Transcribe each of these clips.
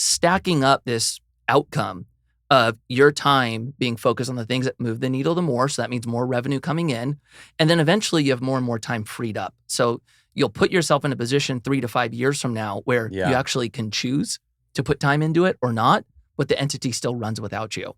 stacking up this outcome of your time being focused on the things that move the needle the more. So that means more revenue coming in. And then eventually you have more and more time freed up. So you'll put yourself in a position 3 to 5 years from now where you actually can choose to put time into it or not, but the entity still runs without you.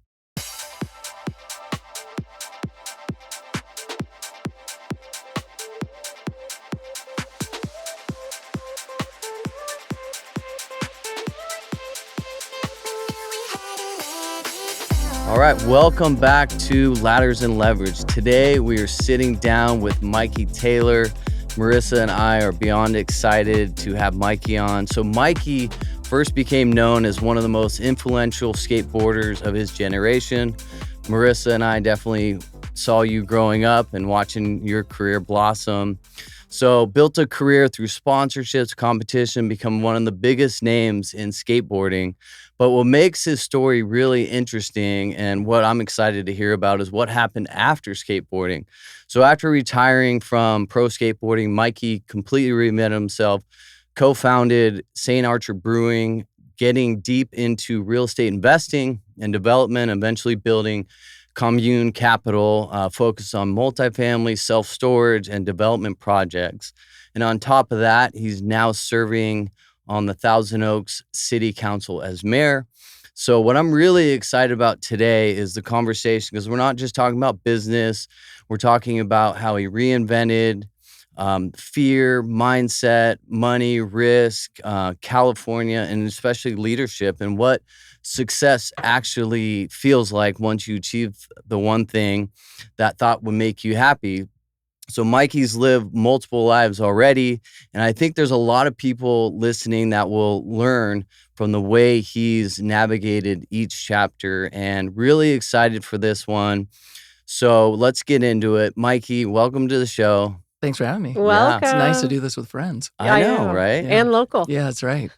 All right, welcome back to Ladders and Leverage. Today we are sitting down with Mikey Taylor. Marissa and I are beyond excited to have Mikey on. So Mikey first became known as one of the most influential skateboarders of his generation. Marissa and I definitely saw you growing up and watching your career blossom. So built a career through sponsorships, competition, become one of the biggest names in skateboarding. But what makes his story really interesting and what I'm excited to hear about is what happened after skateboarding. So after retiring from pro skateboarding, Mikey completely reinvented himself, co-founded St. Archer Brewing, getting deep into real estate investing and development, eventually building Commune Capital, focused on multifamily, self-storage, and development projects. And on top of that, he's now serving on the Thousand Oaks City Council as mayor. So what I'm really excited about today is the conversation, because we're not just talking about business. We're talking about how he reinvented fear, mindset, money, risk, California, and especially leadership, and what success actually feels like once you achieve the one thing that thought would make you happy. So Mikey's lived multiple lives already, and I think there's a lot of people listening that will learn from the way he's navigated each chapter, and really excited for this one. So let's get into it. Mikey, welcome to the show. Thanks for having me. Welcome. It's nice to do this with friends. I know, right? Yeah. And local. Yeah, that's right.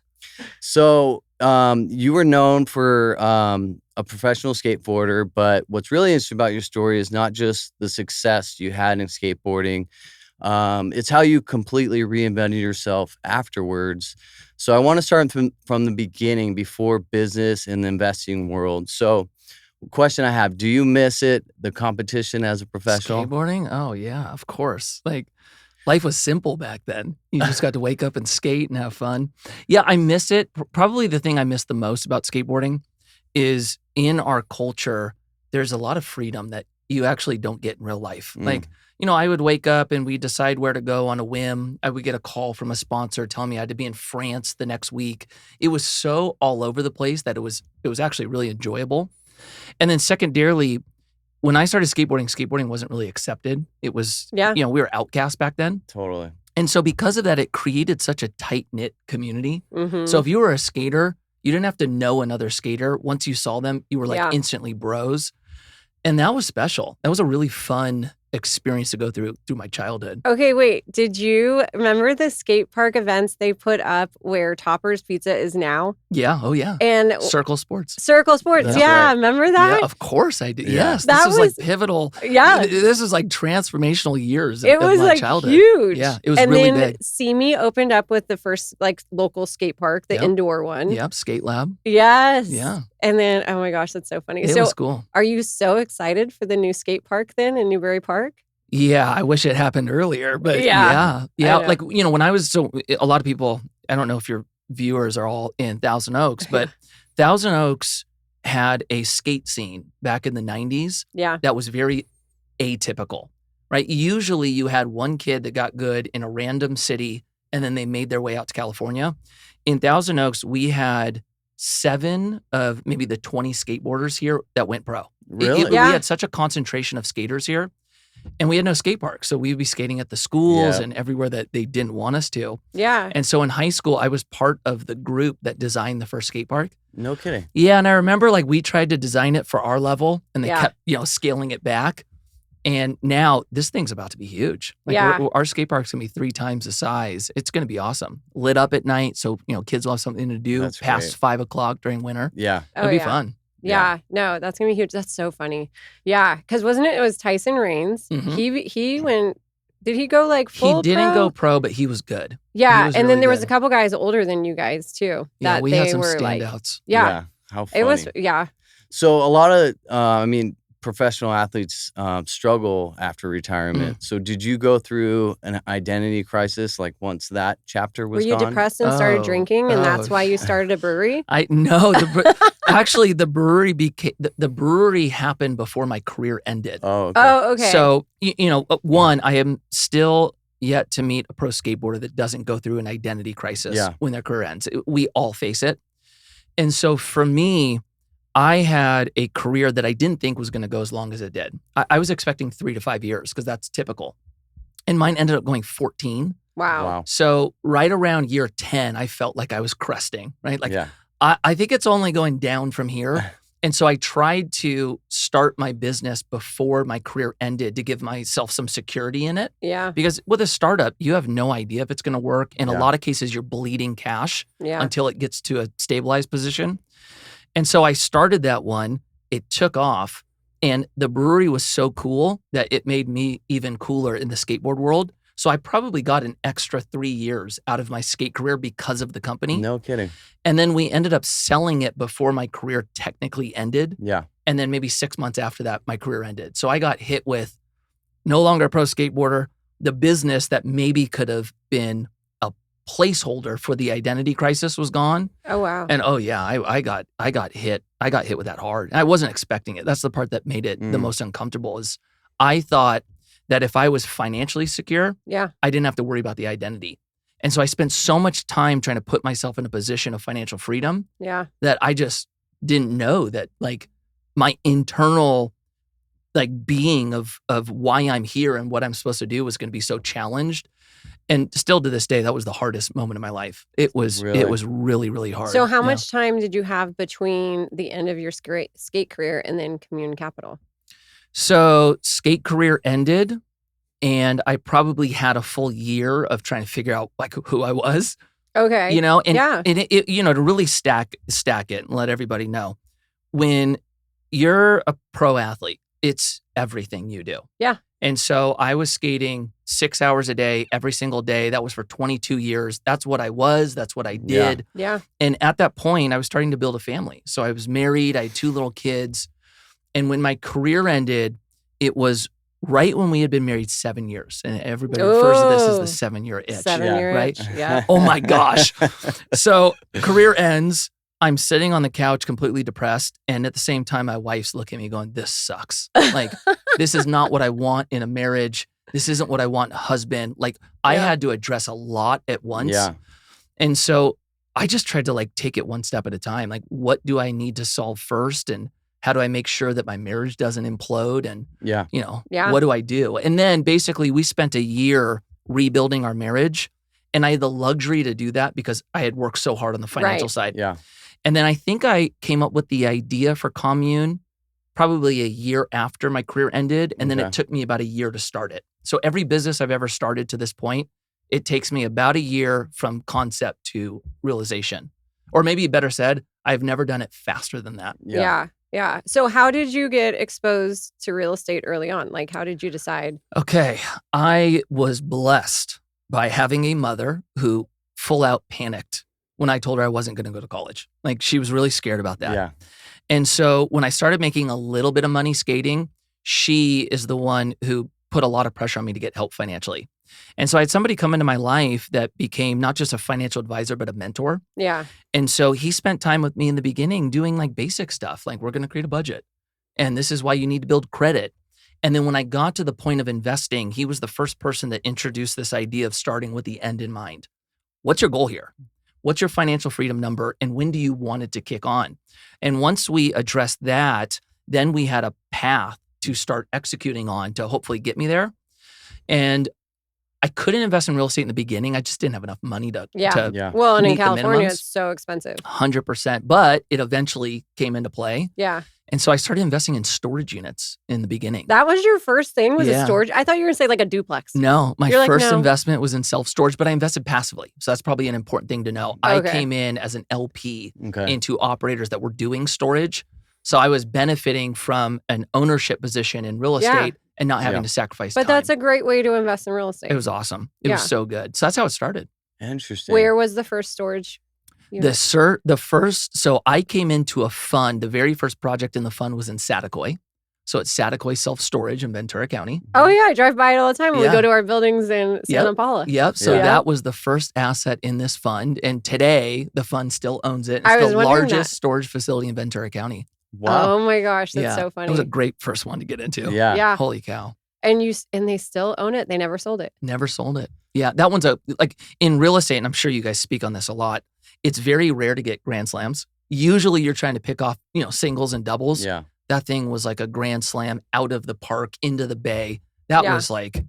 So you were known for a professional skateboarder, but what's really interesting about your story is not just the success you had in skateboarding. It's how you completely reinvented yourself afterwards. So I want to start from the beginning, before business and the investing world. So question I have, do you miss it, the competition as a professional? Skateboarding? Oh, yeah, of course. Like, life was simple back then. You just got to wake up and skate and have fun. Yeah, I miss it. Probably the thing I miss the most about skateboarding is in our culture, there's a lot of freedom that you actually don't get in real life. Like, I would wake up and we'd decide where to go on a whim. I would get a call from a sponsor telling me I had to be in France the next week. It was so all over the place that it was actually really enjoyable. And then secondarily, when I started skateboarding wasn't really accepted. It was, we were outcast back then. Totally. And so because of that, it created such a tight-knit community. Mm-hmm. So if you were a skater, you didn't have to know another skater. Once you saw them, you were like instantly bros. And that was special. That was a really fun experience to go through my childhood. Okay, wait. Did you remember the skate park events they put up where Topper's Pizza is now? Yeah. Oh, yeah. And Circle Sports. Circle Sports. That's yeah. right. Remember that? Yeah, of course I did. Yeah. Yes. That This was like pivotal. Yeah. This was like transformational years It of was my like childhood. huge. Yeah. It was and really then big. Simi opened up with the first like local skate park, the indoor one. Yep. Skate Lab. Yes. Yeah. And then, oh my gosh, that's so funny. It was cool. Are you so excited for the new skate park then in Newbury Park? Yeah, I wish it happened earlier, but yeah. Like, when I was, a lot of people, I don't know if your viewers are all in Thousand Oaks, but Thousand Oaks had a skate scene back in the 90s that was very atypical, right? Usually you had one kid that got good in a random city and then they made their way out to California. In Thousand Oaks, we had 7 of maybe the 20 skateboarders here that went pro. Really? We had such a concentration of skaters here. And we had no skate park. So we'd be skating at the schools and everywhere that they didn't want us to. Yeah. And so in high school, I was part of the group that designed the first skate park. No kidding. Yeah. And I remember like we tried to design it for our level and they kept, scaling it back. And now this thing's about to be huge. Like our skate park's going to be 3 times the size. It's going to be awesome. Lit up at night. So, kids will have something to do past 5 o'clock during winter. Yeah. It'll be fun. Yeah, no, that's going to be huge. That's so funny. Yeah, because it was Tyson Raines. Mm-hmm. He went Did he go like full He didn't pro? go pro, but he was good. Yeah, He was and really then there was a good. couple guys older than you guys too. Yeah, That we they had some were like, standouts. yeah, How funny. it was, yeah. So a lot of, professional athletes struggle after retirement. So did you go through an identity crisis like once that chapter Were was you gone? depressed and started drinking, and that's why you yeah. started a brewery? I know actually the brewery the brewery happened before my career ended. Oh, okay. Oh, okay. So one, I am still yet to meet a pro skateboarder that doesn't go through an identity crisis when their career ends. We all face it, and so for me, I had a career that I didn't think was going to go as long as it did. I was expecting 3 to 5 years because that's typical, and mine ended up going 14. Wow. So right around year 10, I felt like I was cresting, right? Like, Yeah. I think it's only going down from here. And so I tried to start my business before my career ended to give myself some security in it. Yeah. Because with a startup, you have no idea if it's going to work. In a lot of cases, you're bleeding cash until it gets to a stabilized position. And so I started that one. It took off. And the brewery was so cool that it made me even cooler in the skateboard world. So I probably got an extra 3 years out of my skate career because of the company. No kidding. And then we ended up selling it before my career technically ended. Yeah. And then maybe 6 months after that, my career ended. So I got hit with no longer a pro skateboarder, the business that maybe could have been a placeholder for the identity crisis was gone. Oh, wow. And I got hit. I got hit with that hard. And I wasn't expecting it. That's the part that made it the most uncomfortable is I thought that if I was financially secure, I didn't have to worry about the identity. And so I spent so much time trying to put myself in a position of financial freedom that I just didn't know that like my internal like being of why I'm here and what I'm supposed to do was going to be so challenged. And still to this day, that was the hardest moment of my life. It was really, really hard. So how much time did you have between the end of your skate career and then Commune Capital? So skate career ended, and I probably had a full year of trying to figure out like who I was. Okay. And it to really stack it and let everybody know, when you're a pro athlete, it's everything you do. Yeah. And so I was skating 6 hours a day, every single day. That was for 22 years. That's what I was. That's what I did. Yeah. And at that point, I was starting to build a family. So I was married. I had 2 little kids. And when my career ended, it was right when we had been married 7 years. And everybody refers to this as the 7-year itch. 7-year right? itch. Yeah. Oh my gosh. So career ends. I'm sitting on the couch completely depressed. And at the same time, my wife's looking at me going, this sucks. Like, this is not what I want in a marriage. This isn't what I want in a husband. Like, I had to address a lot at once. Yeah. And so I just tried to like take it one step at a time. Like, what do I need to solve first? And how do I make sure that my marriage doesn't implode? And, what do I do? And then basically we spent a year rebuilding our marriage. And I had the luxury to do that because I had worked so hard on the financial side. Yeah. And then I think I came up with the idea for Commune probably a year after my career ended. And then it took me about a year to start it. So every business I've ever started to this point, it takes me about a year from concept to realization. Or maybe better said, I've never done it faster than that. Yeah. So how did you get exposed to real estate early on? Like, how did you decide? Okay. I was blessed by having a mother who full out panicked when I told her I wasn't going to go to college. Like, she was really scared about that. Yeah. And so when I started making a little bit of money skating, she is the one who put a lot of pressure on me to get help financially. And so I had somebody come into my life that became not just a financial advisor, but a mentor. Yeah. And so he spent time with me in the beginning doing like basic stuff, like we're going to create a budget. And this is why you need to build credit. And then when I got to the point of investing, he was the first person that introduced this idea of starting with the end in mind. What's your goal here? What's your financial freedom number? And when do you want it to kick on? And once we addressed that, then we had a path to start executing on to hopefully get me there. And I couldn't invest in real estate in the beginning. I just didn't have enough money to Well, and in meet the California, minimums. it's so expensive. 100%. But it eventually came into play. Yeah. And so I started investing in storage units in the beginning. That was your first thing, was a Yeah. storage? I thought you were going to say like a duplex. No, my You're like, first no. investment was in self-storage, but I invested passively. So that's probably an important thing to know. I came in as an LP into operators that were doing storage. So I was benefiting from an ownership position in real estate and not having Yeah. to sacrifice But time. that's a great way to invest in real estate. It was awesome. It was so good. So that's how it started. Interesting. Where was the first storage unit? So I came into a fund. The very first project in the fund was in Satakoy. So it's Satakoy Self-Storage in Ventura County. Oh, yeah. I drive by it all the time when we Yeah. go to our buildings in Santa Paula. Yep. So Yeah. that was the first asset in this fund. And today the fund still owns it. I It's was the wondering largest that. storage facility in Ventura County. Wow. Oh, my gosh. That's so It funny. was a great first one to get into. Yeah. Yeah. Holy cow. And they still own it. They never sold it. Never sold it. Yeah. That one's like in real estate, and I'm sure you guys speak on this a lot. It's very rare to get grand slams. Usually you're trying to pick off, singles and doubles. Yeah. That thing was like a grand slam out of the park into the bay. That Yeah. was like,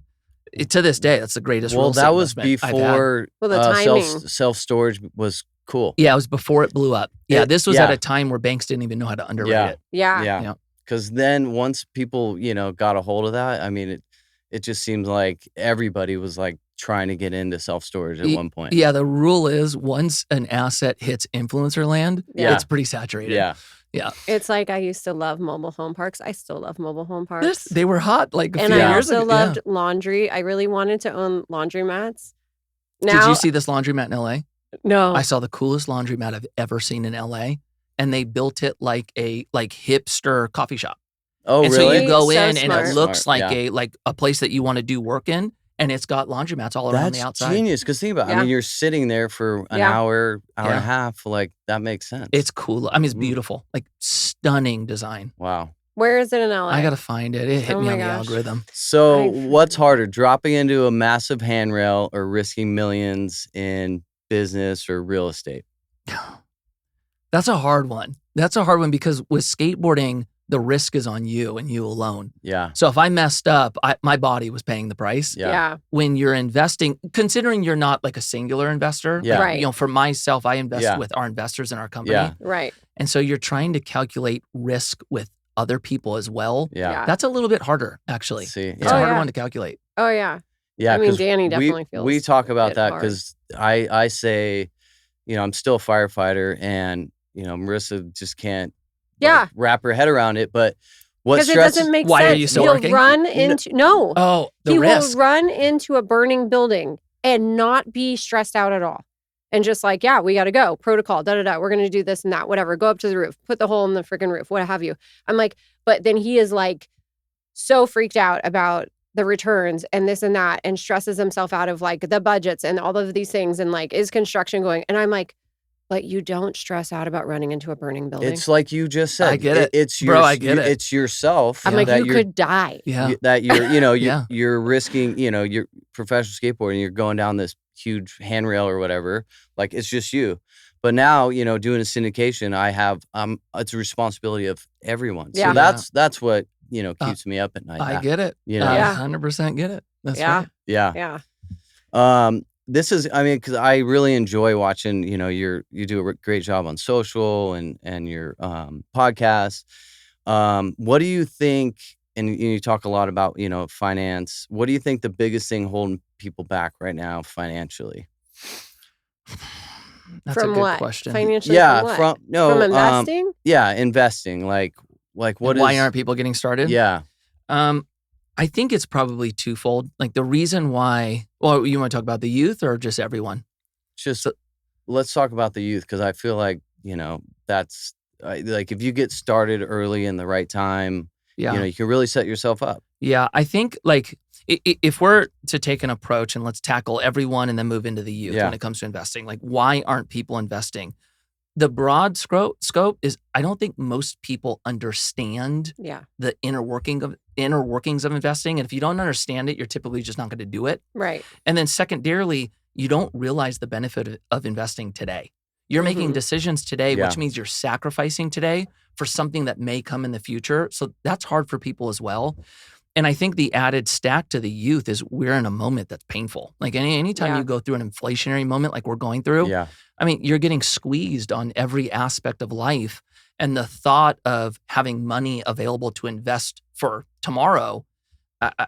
to this day, that's the greatest real Well, estate that was investment I've had. before Well, the timing. self-storage was cool. Yeah, it was before it blew up. Yeah, this was yeah. at a time where banks didn't even know how to underwrite Yeah. it. Yeah. Yeah. Because then once people, got a hold of that, I mean, it just seems like everybody was like trying to get into self-storage at one point. Yeah, the rule is once an asset hits influencer land, Yeah. it's pretty saturated. Yeah. It's like I used to love mobile home parks. I still love mobile home parks. They were hot like a And few I years also ago. loved laundry. I really wanted to own laundromats. Did Now, you see this laundromat in LA? no. I saw the coolest laundromat I've ever seen in LA, and they built it like a hipster coffee shop. Oh, and really? so you go So in and smart. it looks Smart, like a place that you want to do work in, and it's got laundromats all around That's the outside. genius. Because think about it. I Yeah. mean, you're sitting there for an Yeah. hour and Yeah. a half. Like, that makes sense. It's cool. I mean, it's Mm. beautiful. Like stunning design. Wow. Where is it in LA? I gotta find it. It hit Oh me my on the gosh. algorithm. So, I- what's harder, dropping into a massive handrail or risking millions in business or real estate? That's a hard one. That's a hard one because with skateboarding, the risk is on you and you alone. Yeah. So if I messed up, my body was paying the price. Yeah. Yeah. When you're investing, considering you're not like a singular investor, Yeah. Right. for myself, I invest Yeah. with our investors in our company. Yeah. Right. And so you're trying to calculate risk with other people as well. Yeah. Yeah. That's a little bit harder, actually. See, It's yeah. a Oh, harder yeah. one to calculate. Oh, yeah. Yeah, I mean, 'cause Danny definitely we feels talk about it that hard. because I say, I'm still a firefighter, and Marissa just can't Yeah. wrap her head around it. But what Because it stresses? doesn't make Why are sense. you still He'll working? run into no. Oh, the He risk. will run into a burning building and not be stressed out at all. And just like, yeah, we got to go. Protocol, da da da. We're going to do this and that, whatever. Go up to the roof, put the hole in the freaking roof, what have you. I'm like, but then he is like so freaked out about the returns and this and that and stresses himself out of like the budgets and all of these things and like, is construction going? And I'm like, but you don't stress out about running into a burning building. It's like you just said. I get it. It's Bro, your, I get it. It's yourself. I'm like, that you you're, could die. Yeah. that you're Yeah. you're risking, your professional skateboarding, you're going down this huge handrail or whatever, like it's just you. But now, doing a syndication, I have it's a responsibility of everyone. Yeah. So that's what keeps me up at night. I get it. You know? I Yeah. 100% get it. That's Yeah. right. Yeah. Yeah. This is, because I really enjoy watching, you do a great job on social and your podcast. What do you think, and you talk a lot about, finance, what do you think the biggest thing holding people back right now financially? That's From a good what? question. Financially Yeah, from what? from no, From investing? yeah, investing. Like what And is why aren't people getting started? Yeah. I think it's probably twofold. Like the reason why, well, you want to talk about the youth or just everyone? Just let's talk about the youth, because I feel like that's like if you get started early in the right time, Yeah. you can really set yourself up. Yeah. I think like if we're to take an approach and let's tackle everyone and then move into the youth Yeah. when it comes to investing, like why aren't people investing? The broad scope is I don't think most people understand Yeah. the inner workings of investing. And if you don't understand it, you're typically just not going to do it. Right. And then secondarily, you don't realize the benefit of investing today. You're making Mhm. decisions today, Yeah. which means you're sacrificing today for something that may come in the future. So that's hard for people as well. And I think the added stack to the youth is we're in a moment that's painful. Like anytime Yeah. you go through an inflationary moment like we're going through, Yeah. I mean, you're getting squeezed on every aspect of life. And the thought of having money available to invest for tomorrow,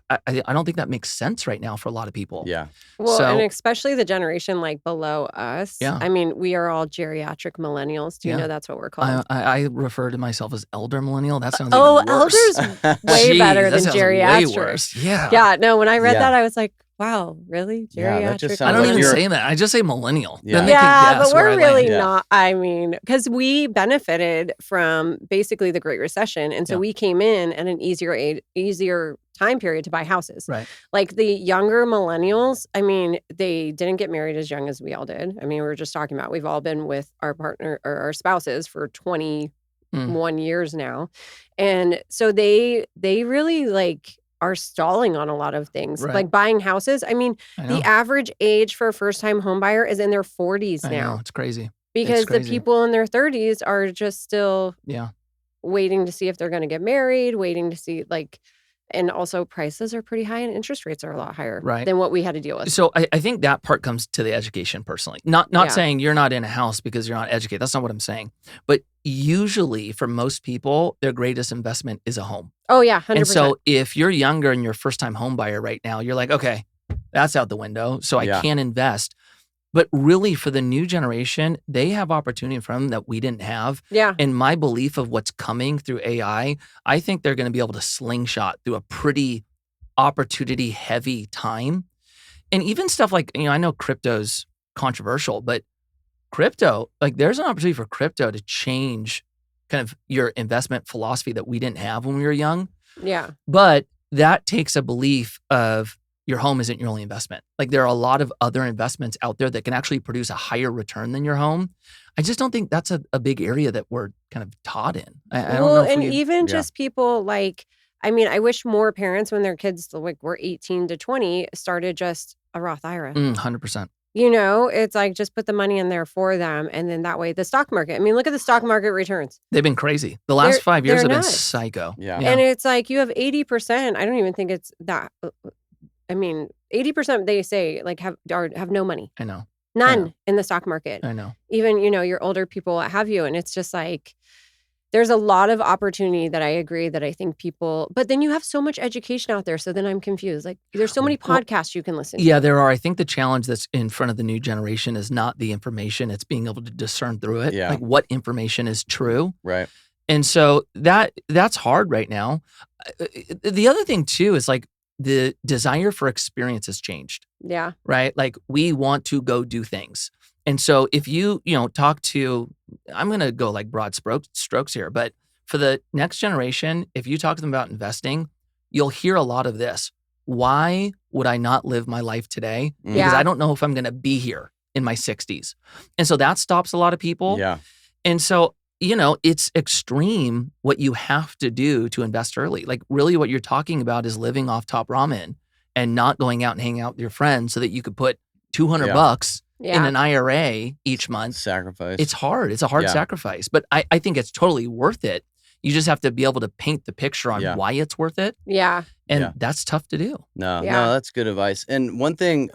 I don't think that makes sense right now for a lot of people. Yeah. Well, and So especially the generation like below us. Yeah. I mean, we are all geriatric millennials. Do you Yeah. know that's what we're called? I refer to myself as elder millennial. That sounds Oh, even worse. elders way Jeez, better that than sounds geriatric. way worse. Yeah. Yeah, no, when I read Yeah. that, I was like, wow, really? Yeah, that just Geriatric? sounds I don't like even you're- say that. I just say millennial. Yeah. Then they can Yeah, guess but where we're I really land. Yeah. not. I mean, because we benefited from basically the Great Recession. And so Yeah. we came in at an easier time period to buy houses. Right. Like the younger millennials, I mean, they didn't get married as young as we all did. I mean, we were just talking about we've all been with our partner or our spouses for 21 years now. And so they really like are stalling on a lot of things. Right. Like buying houses. I mean, I know. the average age for a first-time home buyer is in their 40s I now. know. It's crazy. Because the crazy. people in their 30s are just still Yeah. waiting to see if they're going to get married, waiting to see like, and also prices are pretty high and interest rates are a lot higher Right. than what we had to deal with. So I think that part comes to the education personally. Not Yeah. saying you're not in a house because you're not educated. That's not what I'm saying. But usually for most people, their greatest investment is a home. Oh yeah, 100%. And so if you're younger and you're a first-time home buyer right now, you're like, okay, that's out the window. So I Yeah. can't invest. But really for the new generation, they have opportunity in front of them that we didn't have. yeah. And my belief of what's coming through AI, I think they're going to be able to slingshot through a pretty opportunity heavy time. And even stuff like, I know crypto's controversial, but crypto, like there's an opportunity for crypto to change kind of your investment philosophy that we didn't have when we were young. Yeah. But that takes a belief of your home isn't your only investment. Like there are a lot of other investments out there that can actually produce a higher return than your home. I just don't think that's a big area that we're kind of taught in. I don't know if and we, even Yeah. just people like, I mean, I wish more parents when their kids like were 18 to 20 started just a Roth IRA. 100%. You know, it's like just put the money in there for them. And then that way the stock market, I mean, look at the stock market returns. They've been crazy. The last They're- 5 years they're have been nuts. psycho. Yeah. And it's like you have 80%. I don't even think it's that. I mean, 80% they say like have no money. I know. None in the stock market. I know. Even, your older people what have you. And it's just like, there's a lot of opportunity that I agree that I think people, but then you have so much education out there. So then I'm confused. Like there's so many Well, podcasts you can listen to. Yeah, there are. I think the challenge that's in front of the new generation is not the information, it's being able to discern through it. Yeah. Like what information is true. Right. And so that's hard right now. The other thing too is like the desire for experience has changed, Yeah. right? Like we want to go do things. And so if you talk to, I'm going to go like broad strokes here, but for the next generation, if you talk to them about investing, you'll hear a lot of this. Why would I not live my life today? Because Yeah. I don't know if I'm going to be here in my 60s. And so that stops a lot of people. Yeah. And so, it's extreme what you have to do to invest early. Like really what you're talking about is living off top ramen and not going out and hanging out with your friends so that you could put $200 in Yeah. an IRA each month. Sacrifice. It's hard. It's a hard Yeah. sacrifice, but I think it's totally worth it. You just have to be able to paint the picture on Yeah. why it's worth it. Yeah. And Yeah. that's tough to do. No, Yeah. that's good advice. And one thing,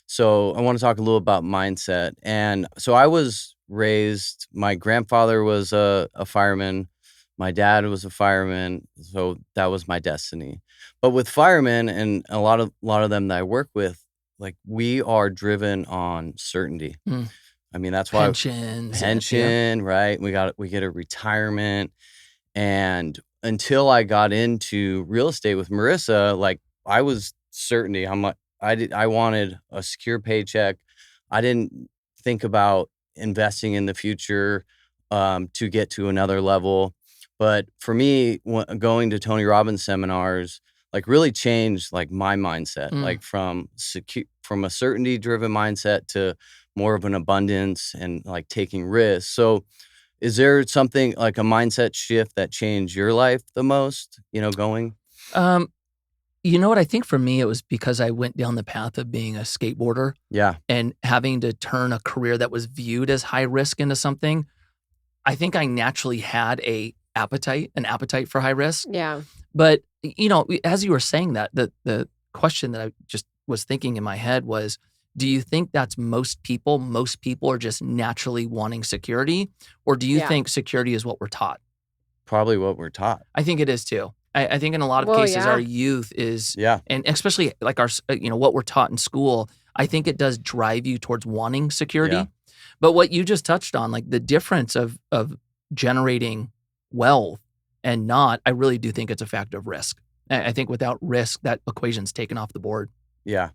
so I want to talk a little about mindset. And so I was raised, my grandfather was a fireman. My dad was a fireman. So that was my destiny. But with firemen and a lot of them that I work with, like we are driven on certainty. Mm. I mean, that's why Pensions. pension, right? We get a retirement. And until I got into real estate with Marissa, like I was certainty. I wanted a secure paycheck. I didn't think about investing in the future to get to another level. But for me, going to Tony Robbins seminars, like really changed like my mindset, like from a certainty driven mindset to more of an abundance and like taking risks. So is there something like a mindset shift that changed your life the most, going? You know what? I think for me, it was because I went down the path of being a skateboarder Yeah. and having to turn a career that was viewed as high risk into something. I think I naturally had an appetite for high risk. Yeah. But, as you were saying that, the question that I just was thinking in my head was, do you think that's most people? Most people are just naturally wanting security? Or do you Yeah. think security is what we're taught? Probably what we're taught. I think it is too. I think in a lot of Well, cases, yeah. our youth is, Yeah. and especially like our, what we're taught in school, I think it does drive you towards wanting security. Yeah. But what you just touched on, like the difference of generating wealth and not, I really do think it's a factor of risk. I think without risk, that equation's taken off the board. Yeah.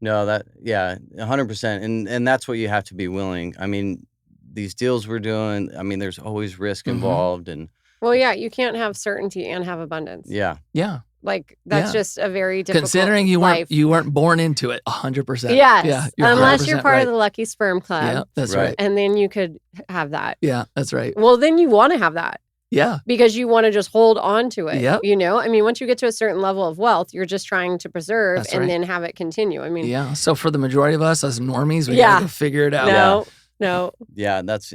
No, 100%. And that's what you have to be willing. I mean, these deals we're doing, I mean, there's always risk involved. And Well, yeah, you can't have certainty and have abundance. yeah. Yeah. Like that's Yeah. just a very difficult Considering you life. weren't born into it 100%. Yes. Yeah. You're Unless you're 100% part right. of the lucky sperm club. Yeah, that's Right. right. And then you could have that. Yeah, that's right. Well, then you want to have that Yeah. because you want to just hold on to it. Yep. You know, I mean, once you get to a certain level of wealth, you're just trying to preserve That's and right. then have it continue. I mean, Yeah. So for the majority of us as normies, we Yeah. gotta go figure it out. no. Yeah, that's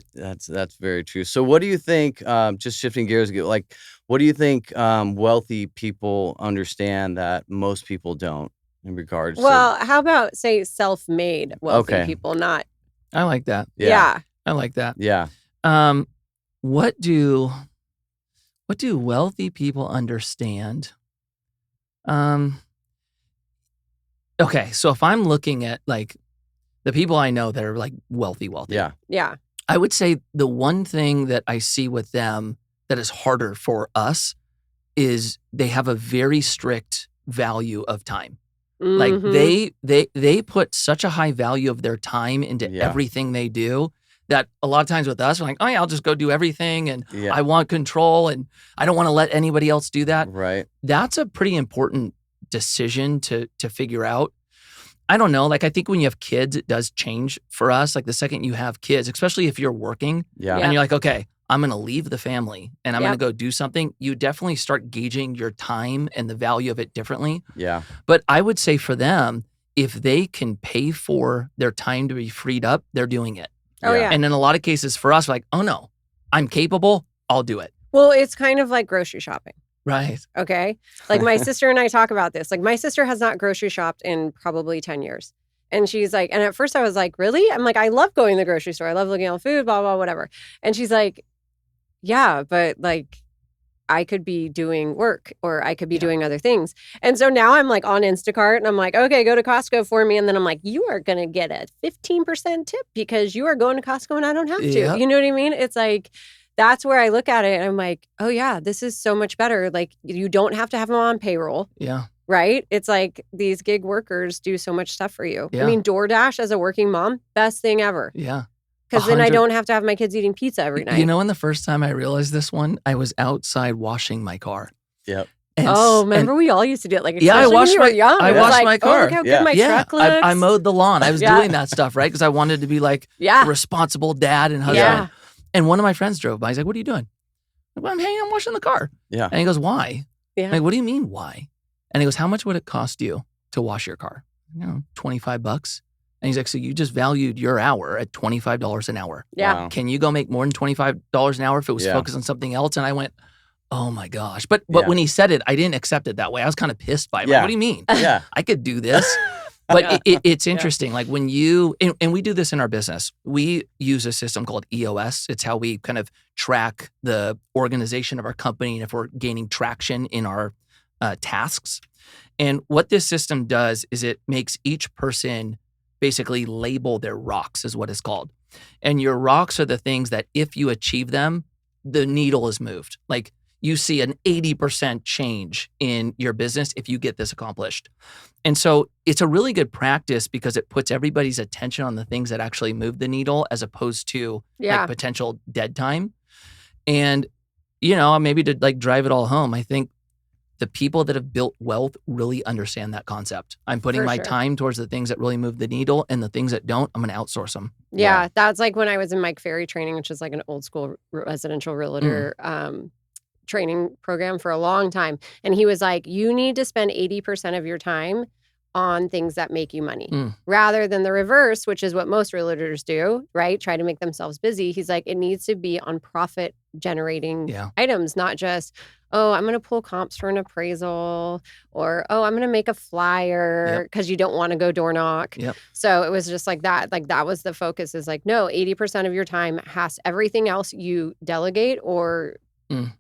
very true. So what do you think, just shifting gears, like, what do you think wealthy people understand that most people don't in regards Well, how about say self-made wealthy Okay. people, not I like that. to... yeah. I like that. Yeah. What do wealthy people understand? Okay, so if I'm looking at like the people I know that are like wealthy, Yeah. Yeah. I would say the one thing that I see with them that is harder for us is they have a very strict value of time. Like Mhm. they put such a high value of their time into Yeah. everything they do that a lot of times with us, we're like, oh yeah, I'll just go do everything and Yeah. I want control and I don't want to let anybody else do that. Right. That's a pretty important decision to figure out. I don't know. Like I think when you have kids, it does change for us. Like the second you have kids, especially if you're working Yeah. Yeah. and you're like, okay, I'm going to leave the family and I'm Yep. going to go do something. You definitely start gauging your time and the value of it differently. Yeah. But I would say for them, if they can pay for their time to be freed up, they're doing it. Oh, yeah. And in a lot of cases for us, we're like, oh no, I'm capable. I'll do it. Well, it's kind of like grocery shopping. Right. Okay. Like my sister and I talk about this. Like my sister has not grocery shopped in probably 10 years. And she's like, and at first I was like, really? I'm like, I love going to the grocery store. I love looking at food, blah, blah, whatever. And she's like, yeah, but like I could be doing work or I could be doing other things. And so now I'm like on Instacart and I'm like, okay, go to Costco for me. And then I'm like, you are going to get a 15% tip because you are going to Costco and I don't have to. Yep. You know what I mean? It's like, that's where I look at it and I'm like, oh yeah, this is so much better. Like you don't have to have them on payroll, Yeah. right? It's like these gig workers do so much stuff for you. Yeah. I mean, DoorDash as a working mom, best thing ever. Yeah. Because then I 100 don't have to have my kids eating pizza every night. You know, when the first time I realized this one, I was outside washing my car. Yep. And oh, s- remember we all used to do it. Like, Yeah, I especially washed when you were my- young. I It was washed like, my Oh, car. look how Yeah. good my and truck looks. I mowed the lawn. I was Yeah. doing that stuff, right? Because I wanted to be like a Yeah. responsible dad and husband. Yeah. And one of my friends drove by. He's like, what are you doing? I'm like, I'm washing the car. Yeah. And he goes, why? Yeah. I'm like, what do you mean, why? And he goes, how much would it cost you to wash your car? $25. And he's like, so you just valued your hour at $25 an hour. Yeah. Wow. Can you go make more than $25 an hour if it was Yeah. focused on something else? And I went, oh my gosh. But Yeah. when he said it, I didn't accept it that way. I was kind of pissed by it. Yeah. Like, what do you mean? Yeah. I could do this. But Yeah. it's interesting. Like when you, and we do this in our business, we use a system called EOS. It's how we kind of track the organization of our company and if we're gaining traction in our tasks. And what this system does is it makes each person basically label their rocks, is what it's called. And your rocks are the things that if you achieve them, the needle is moved. Like you see an 80% change in your business if you get this accomplished. And so it's a really good practice because it puts everybody's attention on the things that actually move the needle as opposed to Yeah. like potential dead time. And, maybe to like drive it all home, I think the people that have built wealth really understand that concept. I'm putting For my sure. time towards the things that really move the needle and the things that don't, I'm going to outsource them. Yeah, that's like when I was in Mike Ferry training, which is like an old school residential realtor training program for a long time. And he was like, you need to spend 80% of your time on things that make you money rather than the reverse, which is what most realtors do, right? Try to make themselves busy. He's like, it needs to be on profit generating items, not just, oh, I'm going to pull comps for an appraisal or, oh, I'm going to make a flyer because you don't want to go door knock. Yep. So it was just like that. Like that was the focus is like, no, 80% of your time everything else you delegate or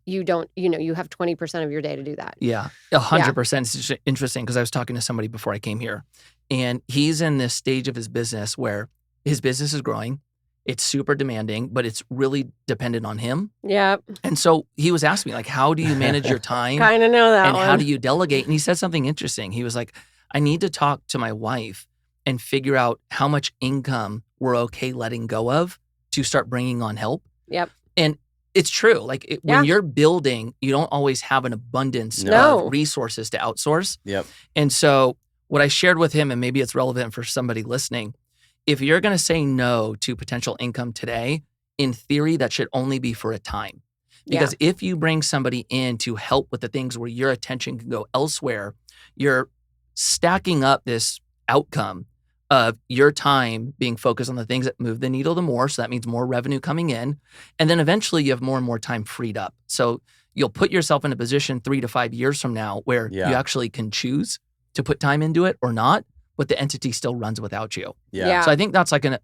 you don't, you have 20% of your day to do that. Yeah, 100%. It's just interesting because I was talking to somebody before I came here, and he's in this stage of his business where his business is growing. It's super demanding, but it's really dependent on him. Yep. And so he was asking me, like, how do you manage your time? Kind of know that and one. how do you delegate? And he said something interesting. He was like, I need to talk to my wife and figure out how much income we're okay letting go of to start bringing on help. Yep. And it's true. Like when you're building, you don't always have an abundance of resources to outsource. Yep. And so what I shared with him, and maybe it's relevant for somebody listening, if you're going to say no to potential income today, in theory, that should only be for a time. Because if you bring somebody in to help with the things where your attention can go elsewhere, you're stacking up this outcome of your time being focused on the things that move the needle the more. So that means more revenue coming in. And then eventually you have more and more time freed up. So you'll put yourself in a position 3 to 5 years from now where you actually can choose to put time into it or not, but the entity still runs without you. Yeah. So I think that's like an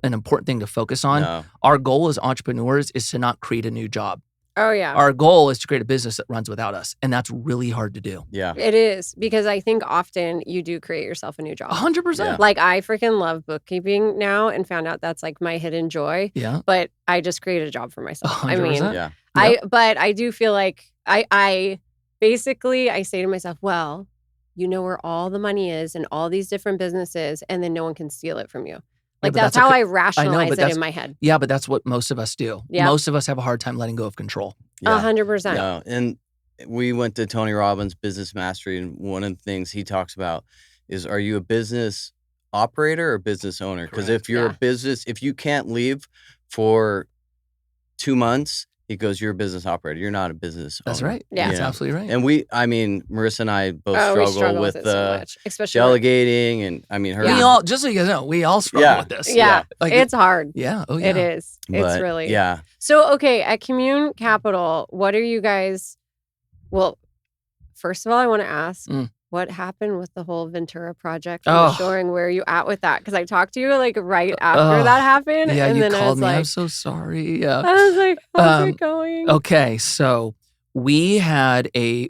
important thing to focus on. No. Our goal as entrepreneurs is to not create a new job. Oh, yeah. Our goal is to create a business that runs without us. And that's really hard to do. Yeah. It is, because I think often you do create yourself a new job. 100%. Yeah. Like I freaking love bookkeeping now and found out that's like my hidden joy. Yeah. But I just created a job for myself. 100%. I mean, Yeah. but I do feel like I basically say to myself, well, you know where all the money is and all these different businesses, and then no one can steal it from you. Like but that's how I rationalize it in my head. Yeah, but that's what most of us do. Yeah. Most of us have a hard time letting go of control. 100%. No. And we went to Tony Robbins' Business Mastery, and one of the things he talks about is, are you a business operator or business owner? Because if you're a business, if you can't leave for 2 months, he goes, you're a business operator. You're not a business owner. That's right. Yeah. That's absolutely right. And Marissa and I both We struggle with it so much, especially delegating. And I mean, her. We all, just so you guys know, we all struggle with this. Yeah. Like, it's hard. Yeah. Oh, yeah. It is. It's But, really. Yeah. So, okay, at Commune Capital, what are you guys? Well, first of all, I want to ask, what happened with the whole Ventura project and the shoring? Where are you at with that? Because I talked to you like right after that happened. Yeah, and you then called me. Like, I'm so sorry. Yeah. I was like, how's it going? Okay, so we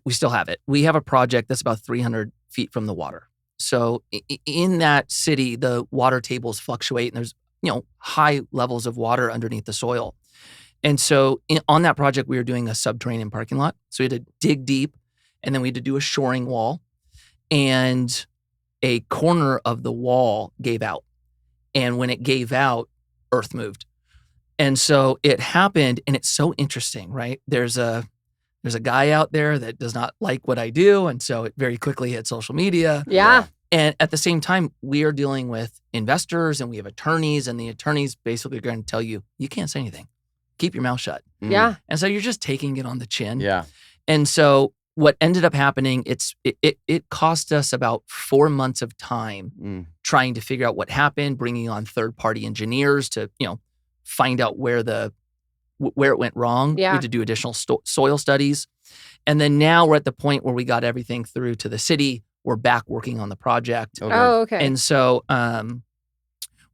still have it. We have a project that's about 300 feet from the water. So in that city, the water tables fluctuate, and there's high levels of water underneath the soil. And so on that project, we were doing a subterranean parking lot. So we had to dig deep, and then we had to do a shoring wall. And a corner of the wall gave out. And when it gave out, earth moved. And so it happened, and it's so interesting, right? There's a guy out there that does not like what I do, and so it very quickly hit social media. Yeah. And at the same time, we are dealing with investors, and we have attorneys, and the attorneys basically are going to tell you, you can't say anything. Keep your mouth shut. Yeah. And so you're just taking it on the chin. Yeah. And so what ended up happening, it cost us about 4 months of time trying to figure out what happened, bringing on third-party engineers to, find out where it went wrong. Yeah. We had to do additional soil studies. And then now we're at the point where we got everything through to the city. We're back working on the project. Okay. Oh, okay. And so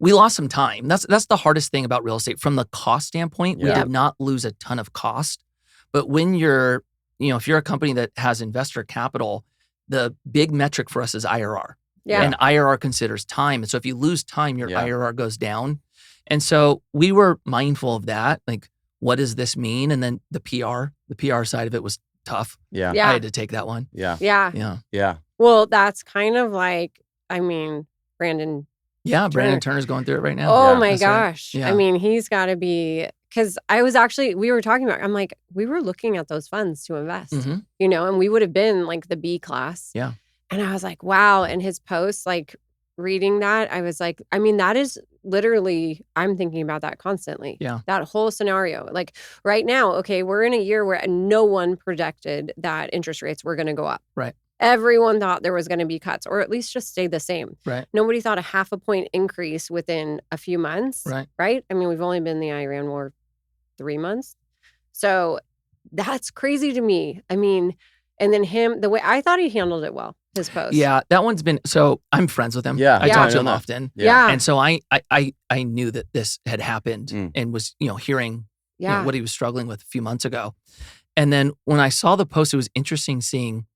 we lost some time. That's the hardest thing about real estate. From the cost standpoint, we did not lose a ton of cost. But when you're if you're a company that has investor capital, the big metric for us is IRR. Yeah. And IRR considers time. And so if you lose time, your IRR goes down. And so we were mindful of that. Like, what does this mean? And then the PR side of it was tough. Yeah. Yeah. I had to take that one. Yeah. Yeah. Yeah. Yeah. Well, that's kind of like, Brandon. Yeah. Brandon Turner's going through it right now. Oh Yeah, my that's right. gosh. Yeah. I mean, he's got to be, because we were talking about, I'm like, we were looking at those funds to invest, Mhm. and we would have been like the B class. Yeah. And I was like, wow. And his posts, like reading that, I was like, that is literally, I'm thinking about that constantly. Yeah. That whole scenario. Like right now, okay, we're in a year where no one projected that interest rates were going to go up. Right. Everyone thought there was going to be cuts, or at least just stay the same. Right. Nobody thought a 0.5 point increase within a few months. Right. Right. We've only been in the Iran war 3 months. So that's crazy to me. And then the way I thought he handled it well, his post. Yeah. That one's been, so I'm friends with him. Yeah. I Yeah. talk to I him know that. often. Yeah. And so I knew that this had happened and was, hearing Yeah. what he was struggling with a few months ago. And then when I saw the post, it was interesting seeing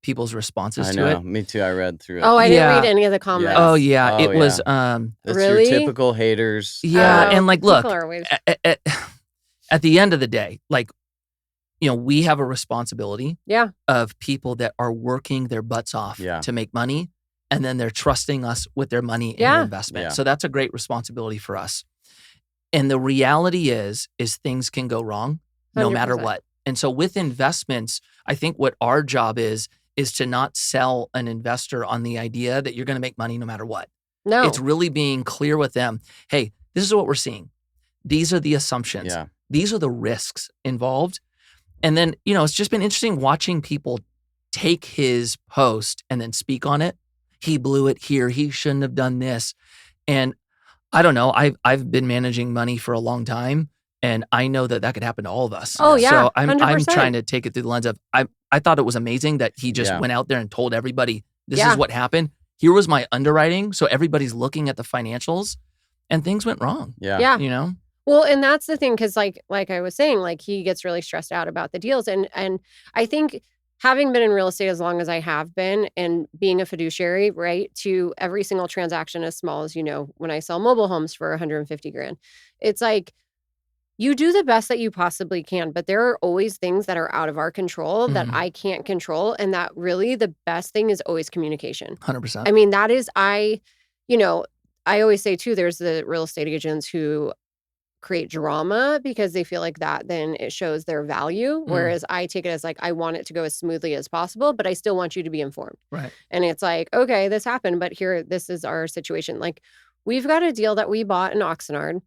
people's responses I to know. it. Me too. I read through it. Oh, I didn't Yeah. read any of the comments. Oh yeah, Oh, it was That's Really? your typical haters. yeah, Oh, and like look, people are always- at the end of the day, like we have a responsibility Yeah. of people that are working their butts off Yeah. to make money, and then they're trusting us with their money and Yeah. their investment. Yeah. So that's a great responsibility for us. And the reality is things can go wrong no matter 100%. what. And so with investments, I think what our job is to not sell an investor on the idea that you're going to make money no matter what. No. It's really being clear with them. Hey, this is what we're seeing. These are the assumptions. Yeah. These are the risks involved. And then, it's just been interesting watching people take his post and then speak on it. He blew it here. He shouldn't have done this. And I don't know. I've been managing money for a long time, and I know that could happen to all of us. Oh, yeah, So I'm 100%. trying to take it through the lens of I thought it was amazing that he just Yeah. went out there and told everybody this Yeah. is what happened. Here was my underwriting, so everybody's looking at the financials, and things went wrong. Yeah. Yeah. Well, and that's the thing, because like I was saying, like he gets really stressed out about the deals, and I think having been in real estate as long as I have been, and being a fiduciary, right, to every single transaction as small as when I sell mobile homes for 150 grand, it's like you do the best that you possibly can, but there are always things that are out of our control that Mhm. I can't control, and that really the best thing is always communication. 100%. I mean, that is I always say too, there's the real estate agents who create drama because they feel like that then it shows their value. Whereas I take it as like, I want it to go as smoothly as possible, but I still want you to be informed. Right. And it's like, okay, this happened, but here, this is our situation. Like, we've got a deal that we bought in Oxnard.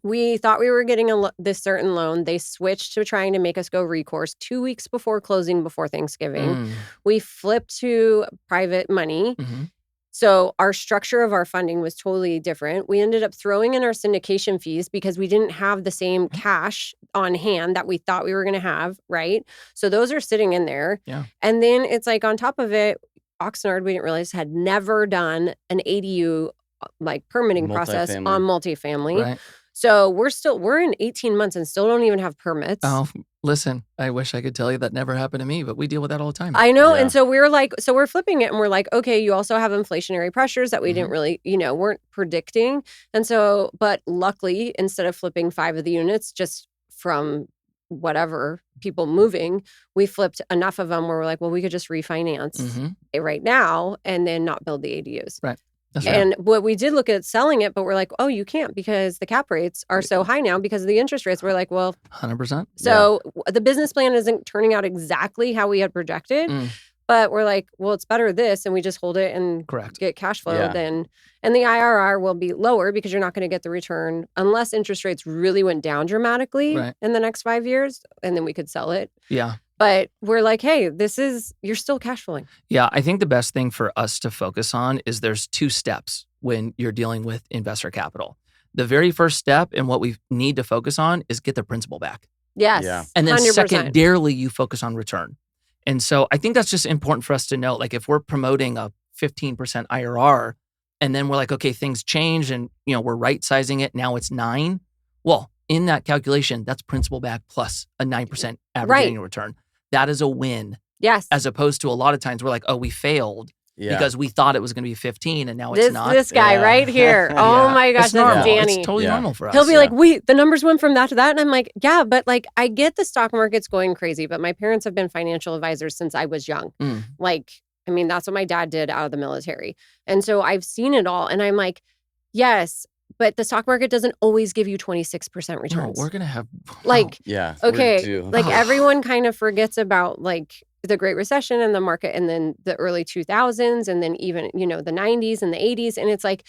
We thought we were getting this certain loan. They switched to trying to make us go recourse 2 weeks before closing, before Thanksgiving. We flipped to private money. Mm-hmm. So our structure of our funding was totally different. We ended up throwing in our syndication fees because we didn't have the same cash on hand that we thought we were going to have, right? So those are sitting in there. Yeah. And then it's like on top of it, Oxnard, we didn't realize, had never done an ADU like permitting process on multifamily. Right. So we're in 18 months and still don't even have permits. Oh, listen, I wish I could tell you that never happened to me, but we deal with that all the time. I know. Yeah. And so we're flipping it and we're like, okay, you also have inflationary pressures that we didn't really, weren't predicting. And so, but luckily, instead of flipping 5 of the units just from whatever people moving, we flipped enough of them where we're like, well, we could just refinance it right now and then not build the ADUs. Right. That's And what we did look at selling it, but we're like, oh, you can't because the cap rates are so high now because of the interest rates. We're like, well, 100%. so the business plan isn't turning out exactly how we had projected, but we're like, well, it's better this, and we just hold it and Correct. get cash flow Yeah. then. And the IRR will be lower because you're not going to get the return unless interest rates really went down dramatically in the next 5 years, and then we could sell it. Yeah. But we're like, hey, you're still cash flowing. Yeah, I think the best thing for us to focus on is there's 2 steps when you're dealing with investor capital. The very first step and what we need to focus on is get the principal back. Yes. Yeah. And then 100%. secondarily, you focus on return. And so I think that's just important for us to know. Like if we're promoting a 15% IRR and then we're like, okay, things change and we're right sizing it. Now it's 9. Well, in that calculation, that's principal back plus a 9% average annual return. That is a win. Yes. As opposed to a lot of times we're like, oh, we failed because we thought it was going to be 15 and now it's not. This guy right here. Oh my gosh, It's normal. that's Danny. It's totally normal for us. He'll be like, wait, the numbers went from that to that. And I'm like, yeah, but like, I get the stock market's going crazy, but my parents have been financial advisors since I was young. Like, I mean, that's what my dad did out of the military. And so I've seen it all. And I'm like, yes, but the stock market doesn't always give you 26% returns. No, we're going to have like, yeah. okay, like everyone kind of forgets about like the Great Recession and the market and then the early 2000s and then even, the 90s and the 80s. And it's like,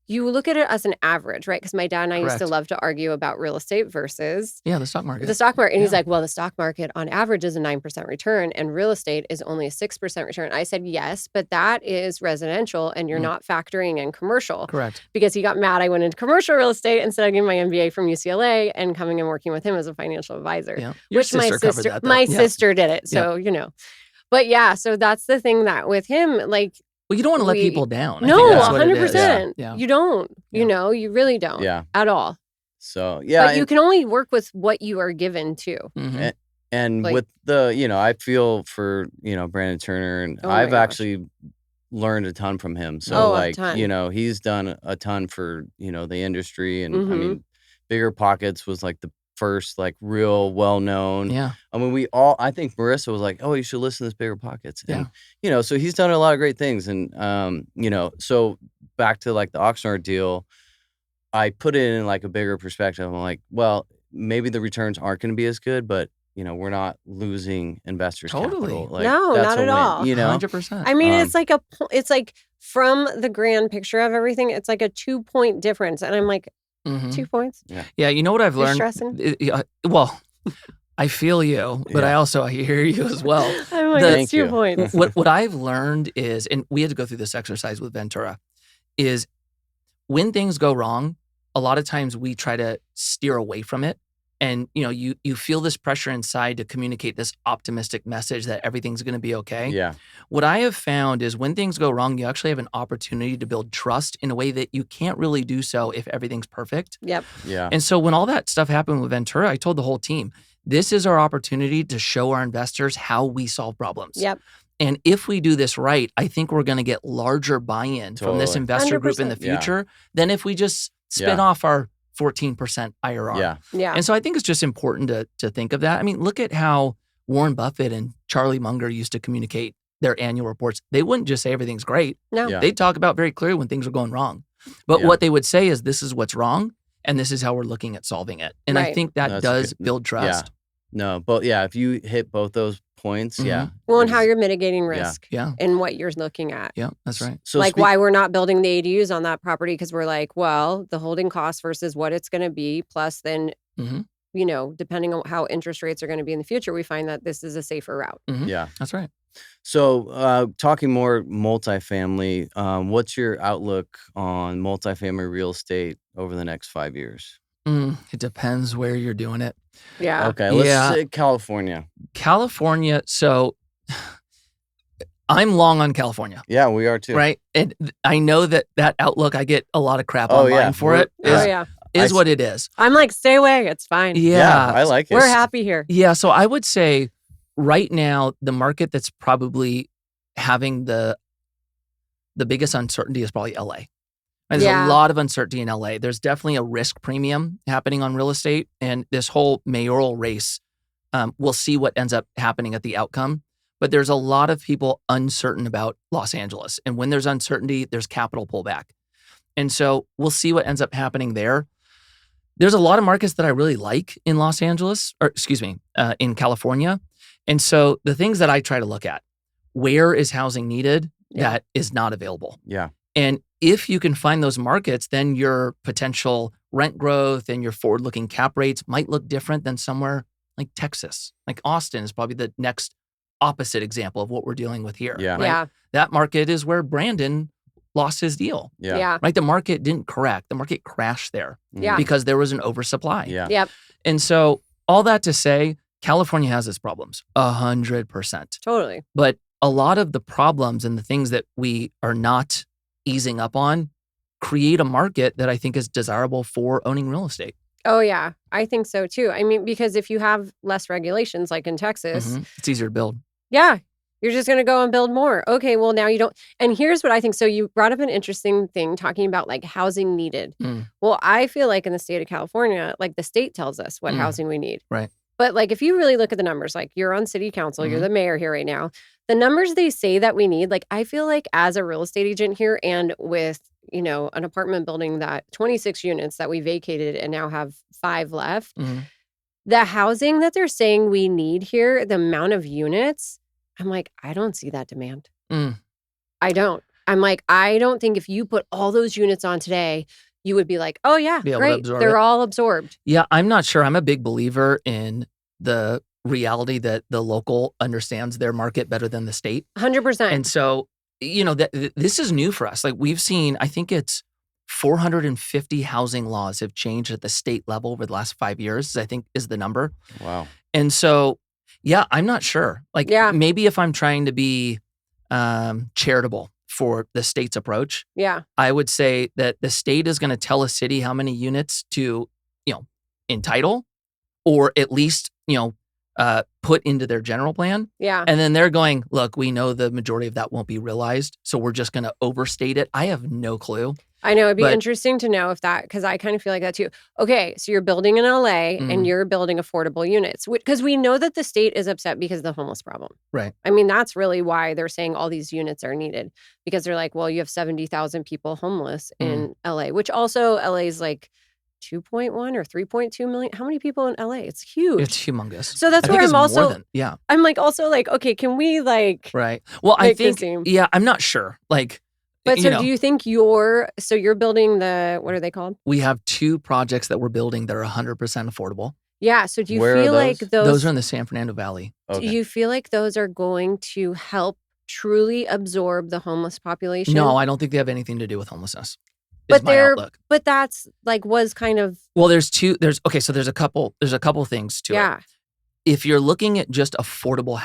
you look at it as an average, right? Because my dad and I used to love to argue about real estate versus the stock market. The stock market. And he's like, well, the stock market on average is a 9% return and real estate is only a 6% return. I said, yes, but that is residential and you're not factoring in commercial. Correct. Because he got mad I went into commercial real estate instead of getting my MBA from UCLA and coming and working with him as a financial advisor. Yeah. Which my sister did it. So, But yeah, so that's the thing that with him, like, well, you don't want to let people down. No, 100%. Yeah. You don't. You really don't. Yeah. At all. So yeah, But you can only work with what you are given too. Mhm. and like- with the, I feel for, Brandon Turner, and Oh my I've gosh. actually learned a ton from him. So Oh, a like, ton. he's done a ton for, the industry. And I Mhm. mean, Bigger Pockets was like the first like real well-known. Yeah. I mean, I think Marissa was like, oh, you should listen to this Bigger Pockets. And, so he's done a lot of great things. And, so back to like the Oxnard deal, I put it in like a bigger perspective. I'm like, well, maybe the returns aren't going to be as good, but we're not losing investors' Totally. capital. Like, No, that's not a at win, all. 100%. I mean, Um, it's like from the grand picture of everything, it's like a 2-point difference. And I'm like, Mhm. 2 points? Yeah, you know what I've You're learned? stressing? Well, I feel you, but I also hear you as well. I'm like, The- it's 2 points. What I've learned is, and we had to go through this exercise with Ventura, is when things go wrong, a lot of times we try to steer away from it. And you feel this pressure inside to communicate this optimistic message that everything's going to be okay. Yeah. What I have found is when things go wrong, you actually have an opportunity to build trust in a way that you can't really do so if everything's perfect. Yep. Yeah. And so when all that stuff happened with Ventura, I told the whole team, this is our opportunity to show our investors how we solve problems. Yep. And if we do this right, I think we're going to get larger buy-in from this Totally. investor group in the 100%. Yeah. future than if we just spin off our 14% IRR. Yeah. Yeah. And so I think it's just important to think of that. I mean, look at how Warren Buffett and Charlie Munger used to communicate their annual reports. They wouldn't just say everything's great. No. Yeah. They'd talk about very clearly when things are going wrong. But Yeah. what they would say is this is what's wrong and this is how we're looking at solving it. And I Right. think that That's does good. build trust. No, but if you hit both those points, Well, and how it's- you're mitigating Yeah. risk Yeah. and what you're looking at. Yeah, that's right. So Like why we're not building the ADUs on that property because we're like, well, the holding cost versus what it's going to be, plus then, Mhm. depending on how interest rates are going to be in the future, we find that this is a safer route. Mhm. Yeah. That's right. So talking more multifamily, what's your outlook on multifamily real estate over the next 5 years? It depends where you're doing it. Yeah. Okay, let's Yeah. say California. California, so I'm long on California, Yeah, we are too. right? And I know that outlook, I get a lot of crap Oh, online yeah. for it, Oh, yeah. is what it is. I'm like, stay away. It's fine. Yeah. I like it. We're happy here. Yeah, so I would say right now, the market that's probably having the biggest uncertainty is probably LA. There's Yeah. a lot of uncertainty in LA. There's definitely a risk premium happening on real estate. And this whole mayoral race, we'll see what ends up happening at the outcome. But there's a lot of people uncertain about Los Angeles. And when there's uncertainty, there's capital pullback. And so we'll see what ends up happening there. There's a lot of markets that I really like in Los Angeles, or excuse me, in California. And so the things that I try to look at, where is housing needed that is not available? Yeah. And if you can find those markets, then your potential rent growth and your forward-looking cap rates might look different than somewhere like Texas. Like Austin is probably the next opposite example of what we're dealing with here. Yeah. Right? Yeah. That market is where Brandon lost his deal. Yeah. Yeah. Right? The market didn't correct. The market crashed there Yeah. because there was an oversupply. Yeah. Yep. And so all that to say, California has its problems, 100%. Totally. But a lot of the problems and the things that we are not easing up on create a market that I think is desirable for owning real estate. Oh, yeah. I think so too. I mean, because if you have less regulations like in Texas, Mhm. It's easier to build. yeah, you're just going to go and build more. Okay, well, now you don't. And here's what I think. So you brought up an interesting thing talking about like housing needed. Mm. Well, I feel like in the state of California, like the state tells us what housing we need. Right. But like if you really look at the numbers, like you're on city council, you're Mhm. the mayor here right now, the numbers they say that we need, like I feel like as a real estate agent here and with, an apartment building that 26 units that we vacated and now have 5 left, Mhm. the housing that they're saying we need here, the amount of units, I'm like, I don't see that demand. Mm. I don't. I'm like, I don't think if you put all those units on today, you would be like, oh yeah, Be able to great. absorb They're it. all absorbed. Yeah, I'm not sure. I'm a big believer in the reality that the local understands their market better than the state. 100%. And so, this is new for us. Like we've seen, I think it's 450 housing laws have changed at the state level over the last 5 years, I think is the number. Wow. And so, yeah, I'm not sure. Like Yeah. maybe if I'm trying to be charitable for the state's approach, yeah. I would say that the state is going to tell a city how many units to entitle or at least, put into their general plan. Yeah. And then they're going, look, we know the majority of that won't be realized, so we're just going to overstate it. I have no clue. I know it'd be But- interesting to know if that, because I kind of feel like that too. Okay, so you're building in LA and you're building affordable units because we know that the state is upset because of the homeless problem. Right. I mean, that's really why they're saying all these units are needed, because they're like, well, you have 70,000 people homeless in LA, which also LA is like 2.1 or 3.2 million. How many people in LA? It's huge. It's humongous. So that's I where think I'm it's more also, than- yeah. I'm like, also like, okay, can we like, Right. Well, I make this think, seem- yeah, I'm not sure. Like, but you so know, do you think you're building what are they called? we have 2 projects that we're building that are 100% affordable. Yeah. So do you Where are feel like those? Those are in the San Fernando Valley. do Okay. you feel like those are going to help truly absorb the homeless population? No, I don't think they have anything to do with homelessness. But Is my they're- outlook. But that's like was kind of Well, there's a couple things to it. yeah. If you're looking at just affordable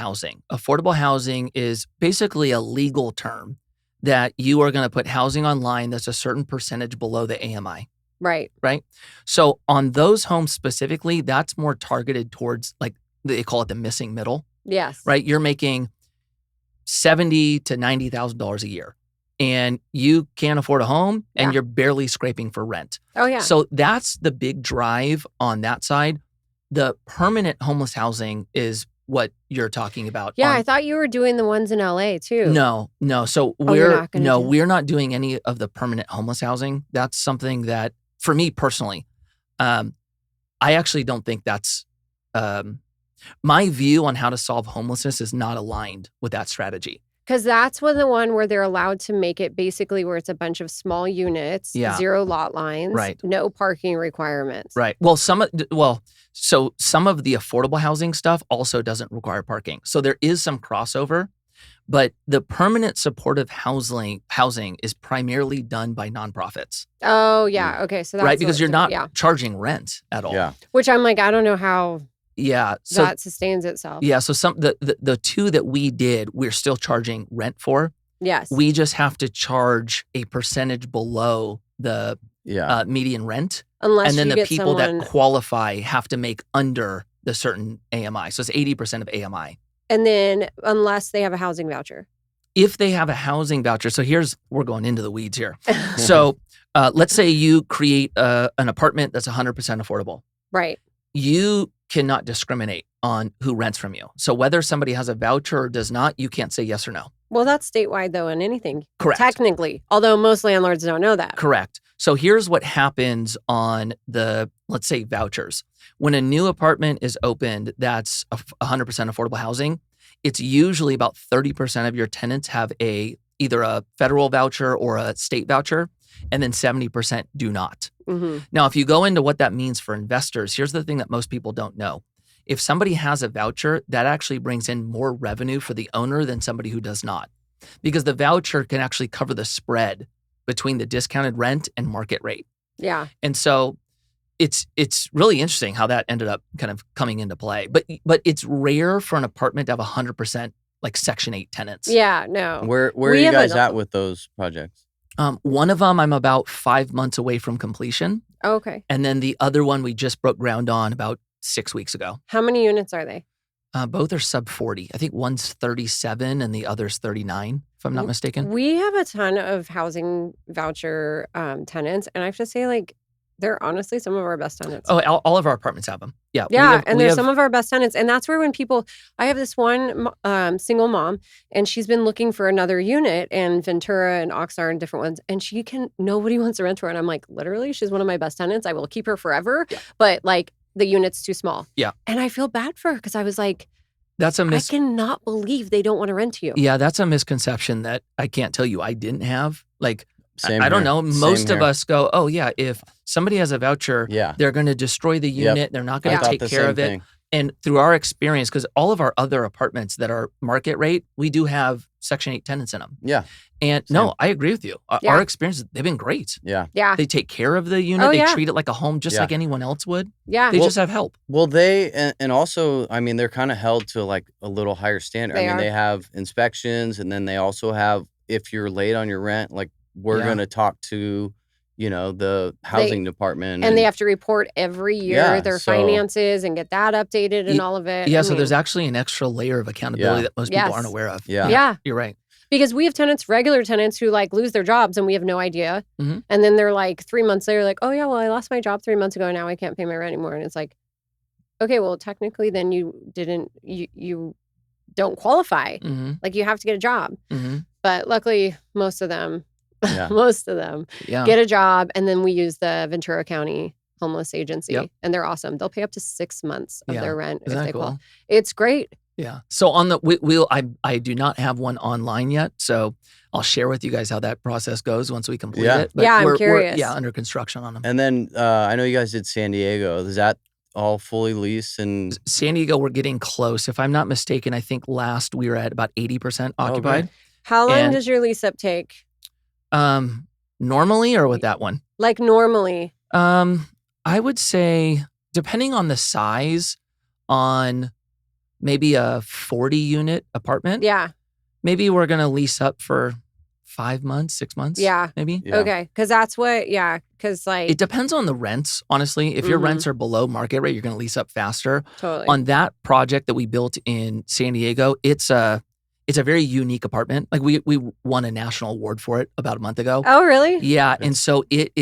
housing is basically a legal term that you are going to put housing online that's a certain percentage below the AMI, Right. right? So on those homes specifically, that's more targeted towards, like, they call it the missing middle, Yes. right? You're making $70,000 to $90,000 a year and you can't afford a home and Yeah. you're barely scraping for rent. Oh yeah. So that's the big drive on that side. The permanent homeless housing is what you're talking about. Yeah, on- I thought you were doing the ones in LA too. No. So Oh, you're not gonna do- we're not doing any of the permanent homeless housing. That's something that, for me personally, I actually don't think that's my view on how to solve homelessness is not aligned with that strategy. Because that's the one where they're allowed to make it basically where it's a bunch of small units, Yeah. 0 lot lines, Right. no parking requirements. Right. Well, so some of the affordable housing stuff also doesn't require parking. So there is some crossover, but the permanent supportive housing is primarily done by nonprofits, Oh yeah. Okay. So that's right? Because what- you're not yeah. charging rent at all. Yeah. Which I'm like, I don't know how Yeah. So that sustains itself. yeah. So the 2 that we did, we're still charging rent for. Yes. We just have to charge a percentage below the Yeah. median rent. Unless And then you the get people someone, that qualify have to make under the certain AMI. So it's 80% of AMI. and then unless they have a housing voucher. If they have a housing voucher, so we're going into the weeds here. So let's say you create an apartment that's 100% affordable. Right. You cannot discriminate on who rents from you. So whether somebody has a voucher or does not, you can't say yes or no. Well, that's statewide though, in anything. Correct. Technically, although most landlords don't know that. Correct. So here's what happens on the, let's say, vouchers. When a new apartment is opened that's 100% affordable housing, it's usually about 30% of your tenants have either a federal voucher or a state voucher, and then 70% do not. Mm-hmm. Now, if you go into what that means for investors, here's the thing that most people don't know. If somebody has a voucher, that actually brings in more revenue for the owner than somebody who does not, because the voucher can actually cover the spread between the discounted rent and market rate. Yeah. And so it's really interesting how that ended up kind of coming into play. But it's rare for an apartment to have 100% like Section 8 tenants. Yeah. No. Where are We you have guys a- at with those projects? One of them I'm about 5 months away from completion. Oh, okay. And then the other one we just broke ground on about 6 weeks ago. How many units are they? Both are sub 40. I think one's 37 and the other's 39, if I'm not mistaken. We have a ton of housing voucher tenants, and I have to say, like, they're honestly some of our best tenants. Oh, all of our apartments have them. Yeah. Yeah, and they're some of our best tenants. And that's where when people, I have this one single mom, and she's been looking for another unit in Ventura and Oxnard and different ones. And nobody wants to rent her. And I'm like, literally, she's one of my best tenants. I will keep her forever. Yeah. But like the unit's too small. Yeah. And I feel bad for her because I was like, That's a I cannot believe they don't want to rent to you. Yeah, that's a misconception that I can't tell you I didn't have. Like, Same I don't here. know. Same Most of here. us go, oh yeah, if somebody has a voucher, Yeah. they're going to destroy the Yep. unit. They're not I going to thought take the care same of it. thing. And through our experience, because all of our other apartments that are market rate, we do have Section 8 tenants in them. Yeah. And Same. no, I agree with you. Yeah. Our experiences, they've been great. Yeah. Yeah. They take care of the unit. Oh, They yeah. treat it like a home just Yeah. like anyone else would. Yeah. They Well- just have help. Well, and also, I mean, they're kind of held to like a little higher standard. They I mean, are. they have inspections, and then they also have, if you're late on your rent, like we're Yeah. going to talk to the housing department. And they have to report every year their so- finances and get that updated and all of it. Yeah, I so mean, there's actually an extra layer of accountability that most people aren't aware of. Yeah. You're right. Because we have tenants, regular tenants who like lose their jobs and we have no idea. Mhm. And then they're like 3 months later, like, oh yeah, well, I lost my job 3 months ago. Now I can't pay my rent anymore. And it's like, okay, well, technically then you don't qualify. Mm-hmm. Like you have to get a job. Mm-hmm. But luckily, most of them Yeah. get a job. And then we use the Ventura County Homeless Agency. Yep. And they're awesome. They'll pay up to 6 months of their rent Isn't if that they cool? call. It's great. Yeah. So on the I do not have one online yet, so I'll share with you guys how that process goes once we complete it. But Yeah, I'm we're curious. under construction on them. And then I know you guys did San Diego. Is that all fully leased? And San Diego, we're getting close. If I'm not mistaken, I think last we were at about 80% occupied. great. How long And- does your lease up take? Normally or with that one? Like normally? I would say depending on the size, on maybe a 40 unit apartment. Yeah. Maybe we're gonna lease up for 5 months, 6 months. Yeah. Maybe. Yeah. Okay. Because that's what, because like, It depends on the rents, honestly. If your Mhm. rents are below market rate, you're going to lease up faster. totally. On that project that we built in San Diego, it's a very unique apartment. Like we won a national award for it about a month ago. Oh, really? Yeah, and so it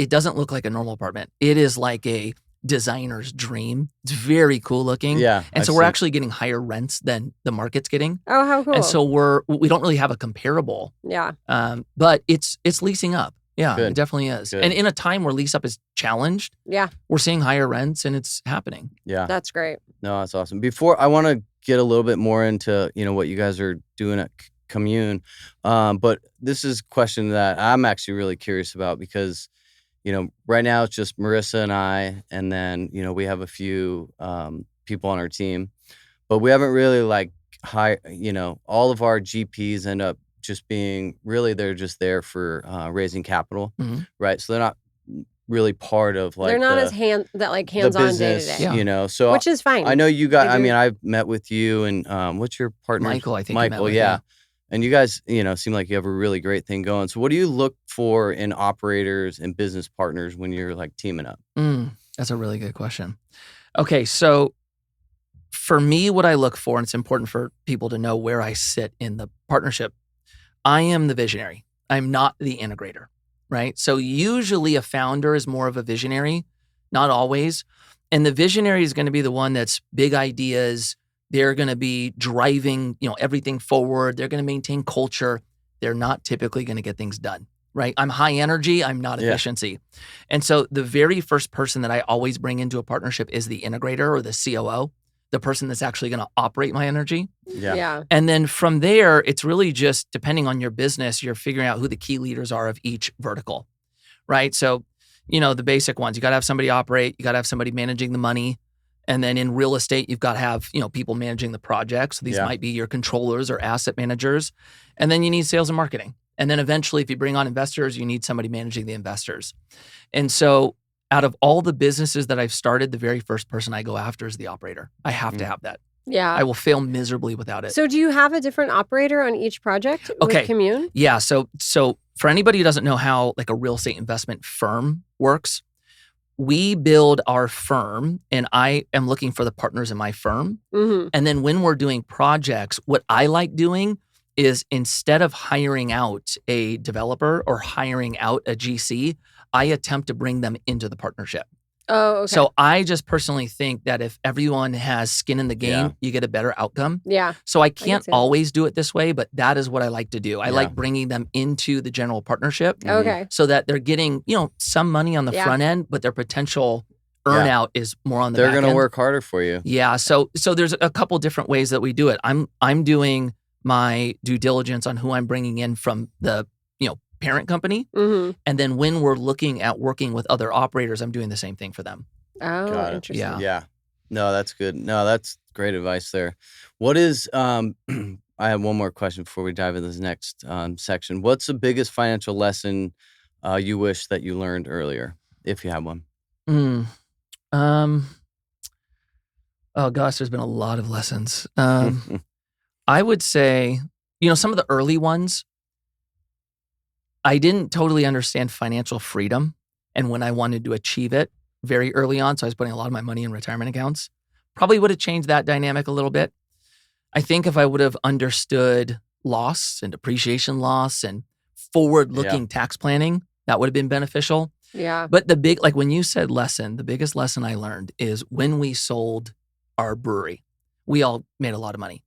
doesn't look like a normal apartment. It is like a designer's dream. It's very cool looking. Yeah. And I've so we're seen- actually getting higher rents than the market's getting. Oh, how cool. And so we don't really have a comparable, yeah. but it's leasing up. Yeah, Good. it definitely is. Good. And in a time where lease up is challenged, Yeah. we're seeing higher rents and it's happening. Yeah. That's great. No, that's awesome. Before I want to get a little bit more into, what you guys are doing at Commune. But this is a question that I'm actually really curious about because, right now it's just Marissa and I, and then, we have a few people on our team, but we haven't really all of our GPs end up just being really, they're just there for raising capital, Mhm. right? So they're not really part of They're not as the hands-on day to business, day, Yeah. So which is fine. I know you guys. They I do. mean, I've met with you and what's your partner? Michael, I think. you met Michael, with, yeah. And you guys, seem like you have a really great thing going. So, what do you look for in operators and business partners when you're like teaming up? That's a really good question. Okay, so for me, what I look for, and it's important for people to know where I sit in the partnership, I am the visionary. I'm not the integrator, right? So usually a founder is more of a visionary, not always. And the visionary is going to be the one that's big ideas. They're going to be driving, everything forward. They're going to maintain culture. They're not typically going to get things done, right? I'm high energy. I'm not Yeah. efficiency. And so the very first person that I always bring into a partnership is the integrator or the COO, the person that's actually going to operate my energy. Yeah. Yeah. And then from there, it's really just depending on your business, you're figuring out who the key leaders are of each vertical, right? So, the basic ones, you got to have somebody operate, you got to have somebody managing the money. And then in real estate, you've got to have, people managing the projects. So these Yeah. might be your controllers or asset managers. And then you need sales and marketing. And then eventually, if you bring on investors, you need somebody managing the investors. And so out of all the businesses that I've started, the very first person I go after is the operator. I have to have that. Yeah. I will fail miserably without it. So do you have a different operator on each project Okay. with Commune? Yeah. So for anybody who doesn't know how like a real estate investment firm works, we build our firm and I am looking for the partners in my firm. Mm-hmm. And then when we're doing projects, what I like doing is instead of hiring out a developer or hiring out a GC, I attempt to bring them into the partnership. Oh, okay. So I just personally think that if everyone has skin in the game, Yeah. you get a better outcome. yeah. So I can can't see that. always do it this way, but that is what I like to do. I Yeah. like bringing them into the general partnership Mhm. Okay. so that they're getting, some money on the Yeah. front end, but their potential earnout is more on the They're back gonna end. work harder for you. Yeah. So there's a couple different ways that we do it. I'm doing my due diligence on who I'm bringing in from the, parent company. Mm-hmm. And then when we're looking at working with other operators, I'm doing the same thing for them. Oh, Got it. interesting. Yeah. Yeah. No, that's good. No, that's great advice there. What is I have one more question before we dive into this next section. What's the biggest financial lesson you wish that you learned earlier, if you have one? Oh gosh, there's been a lot of lessons. I would say, some of the early ones, I didn't totally understand financial freedom and when I wanted to achieve it very early on. So I was putting a lot of my money in retirement accounts. Probably would have changed that dynamic a little bit. I think if I would have understood loss and depreciation loss and forward-looking tax planning, that would have been beneficial. Yeah. But like when you said lesson, the biggest lesson I learned is when we sold our brewery, we all made a lot of money.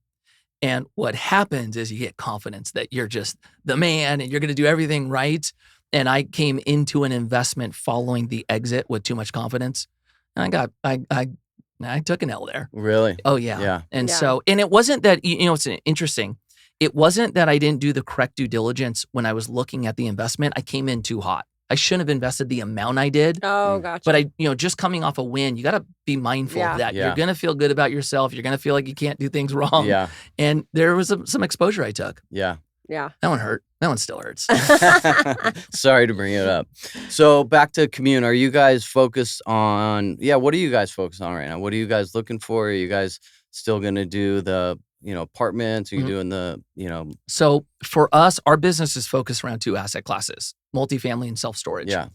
And what happens is you get confidence that you're just the man and you're going to do everything right. And I came into an investment following the exit with too much confidence. And I took an L there. Really? Oh, yeah. Yeah. And Yeah. so, and it wasn't that, it's interesting. It wasn't that I didn't do the correct due diligence when I was looking at the investment. I came in too hot. I shouldn't have invested the amount I did. Oh, gotcha. But just coming off a win, you got to be mindful of that. Yeah. You're going to feel good about yourself. You're going to feel like you can't do things wrong. Yeah. And there was some exposure I took. Yeah. Yeah. That one hurt. That one still hurts. Sorry to bring it up. So back to commune. Are you guys focused on, what are you guys focused on right now? What are you guys looking for? Are you guys still going to do the, apartments? Are you doing the, So for us, our business is focused around 2 asset classes, multifamily and self-storage. Yeah.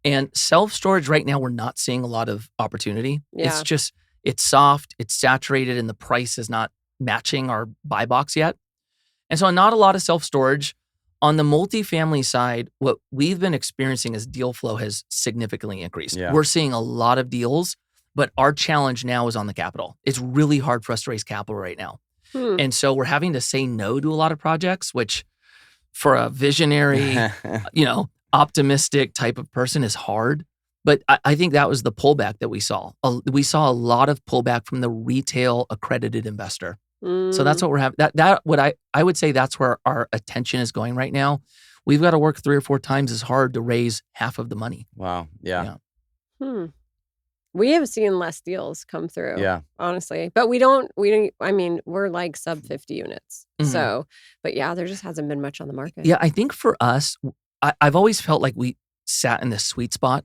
And self-storage right now, we're not seeing a lot of opportunity. Yeah. It's soft, it's saturated, and the price is not matching our buy box yet. And so not a lot of self-storage. On the multifamily side, what we've been experiencing is deal flow has significantly increased. Yeah. We're seeing a lot of deals, but our challenge now is on the capital. It's really hard for us to raise capital right now. And so we're having to say no to a lot of projects, which for a visionary, optimistic type of person is hard. But I think that was the pullback that we saw. We saw a lot of pullback from the retail accredited investor. So that's what we're having. I would say that's where our attention is going right now. We've got to work 3 or 4 times as hard to raise half of the money. Wow. Yeah. We have seen less deals come through. Yeah. Honestly. But we're like sub 50 units. So, but yeah, there just hasn't been much on the market. Yeah, I think for us, I've always felt like we sat in this sweet spot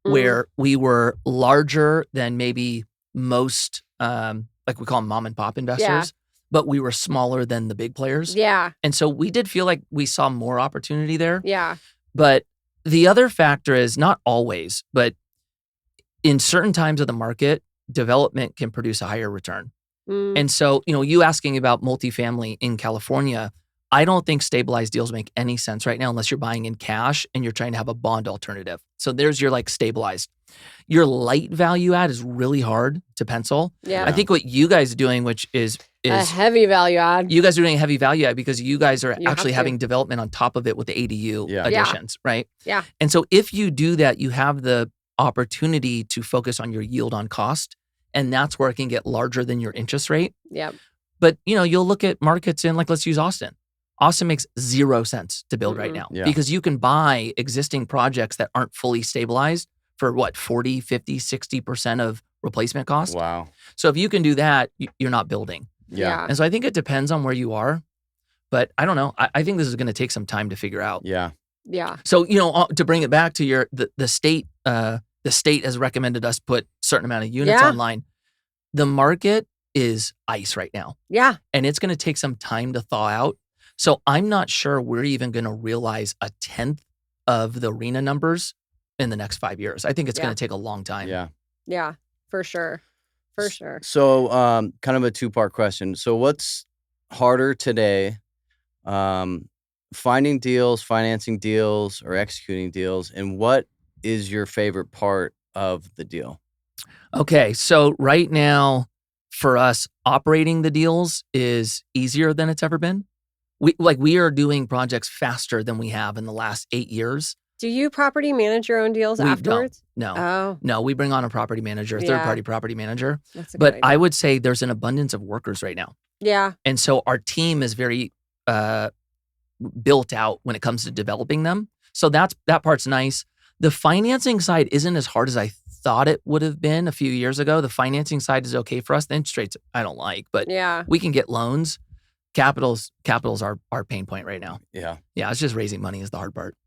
where we were larger than maybe most, like we call them mom and pop investors, but we were smaller than the big players. Yeah. And so we did feel like we saw more opportunity there. Yeah. But the other factor is not always, but in certain times of the market, development can produce a higher return. And so, you asking about multifamily in California, I don't think stabilized deals make any sense right now unless you're buying in cash and you're trying to have a bond alternative. So there's your stabilized. Your light value add is really hard to pencil. Yeah. I think what you guys are doing, which is a heavy value add. You guys are doing a heavy value add because you guys are You actually have to. having development on top of it with the ADU Yeah. additions, right? Yeah. And so if you do that, you have the opportunity to focus on your yield on cost. And that's where it can get larger than your interest rate. Yep. But, you'll look at markets in let's use Austin. Austin makes 0 sense to build right now Yeah. because you can buy existing projects that aren't fully stabilized for 40, 50, 60% of replacement cost. Wow. So if you can do that, you're not building. Yeah. And so I think it depends on where you are. But I don't know. I think this is going to take some time to figure out. Yeah. Yeah. So, to bring it back to the state, the state has recommended us put certain amount of units Yeah. online. The market is ice right now. Yeah. And it's going to take some time to thaw out. So I'm not sure we're even going to realize a 10th of the arena numbers in the next 5 years. I think it's going to take a long time. Yeah. Yeah. For sure. For sure. So, kind of a 2-part question. So what's harder today, finding deals, financing deals, or executing deals? And what is your favorite part of the deal? Okay. So right now for us, operating the deals is easier than it's ever been. We are doing projects faster than we have in the last 8 years. Do you property manage your own deals We afterwards? don't. No. Oh, No, we bring on a property manager, Yeah. third-party property manager. that's a But good I idea. would say there's an abundance of workers right now. Yeah. And so our team is very built out when it comes to developing them. So that part's nice. The financing side isn't as hard as I thought it would have been a few years ago. The financing side is okay for us. The interest rates I don't like, but Yeah. we can get loans. Capital's our pain point right now. Yeah. Yeah, it's just raising money is the hard part.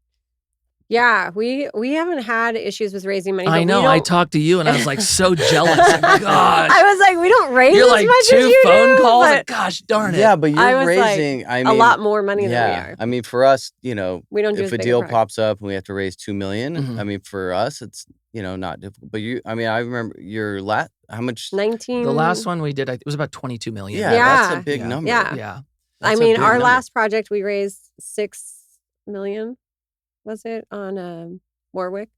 Yeah, we haven't had issues with raising money. I but know. we I don't, talked to you and I was like so jealous. Gosh. I was like, we don't raise You're as like much as 2 you phone do, calls. but And gosh darn it. Yeah, but I you're was like, raising, I a mean, lot more money than we yeah. are. I mean, for us, you know, We don't do if as a big deal project. pops up and we have to raise 2 million, Mhm. I mean, for us, it's, you know, not difficult. But I mean, I remember your how much? 19. The last one we did, it was about 22 million. Yeah, that's a Yeah. big Yeah. number. Yeah. Yeah. I That's a mean, big our number. last project we raised 6 million. Was it on Warwick?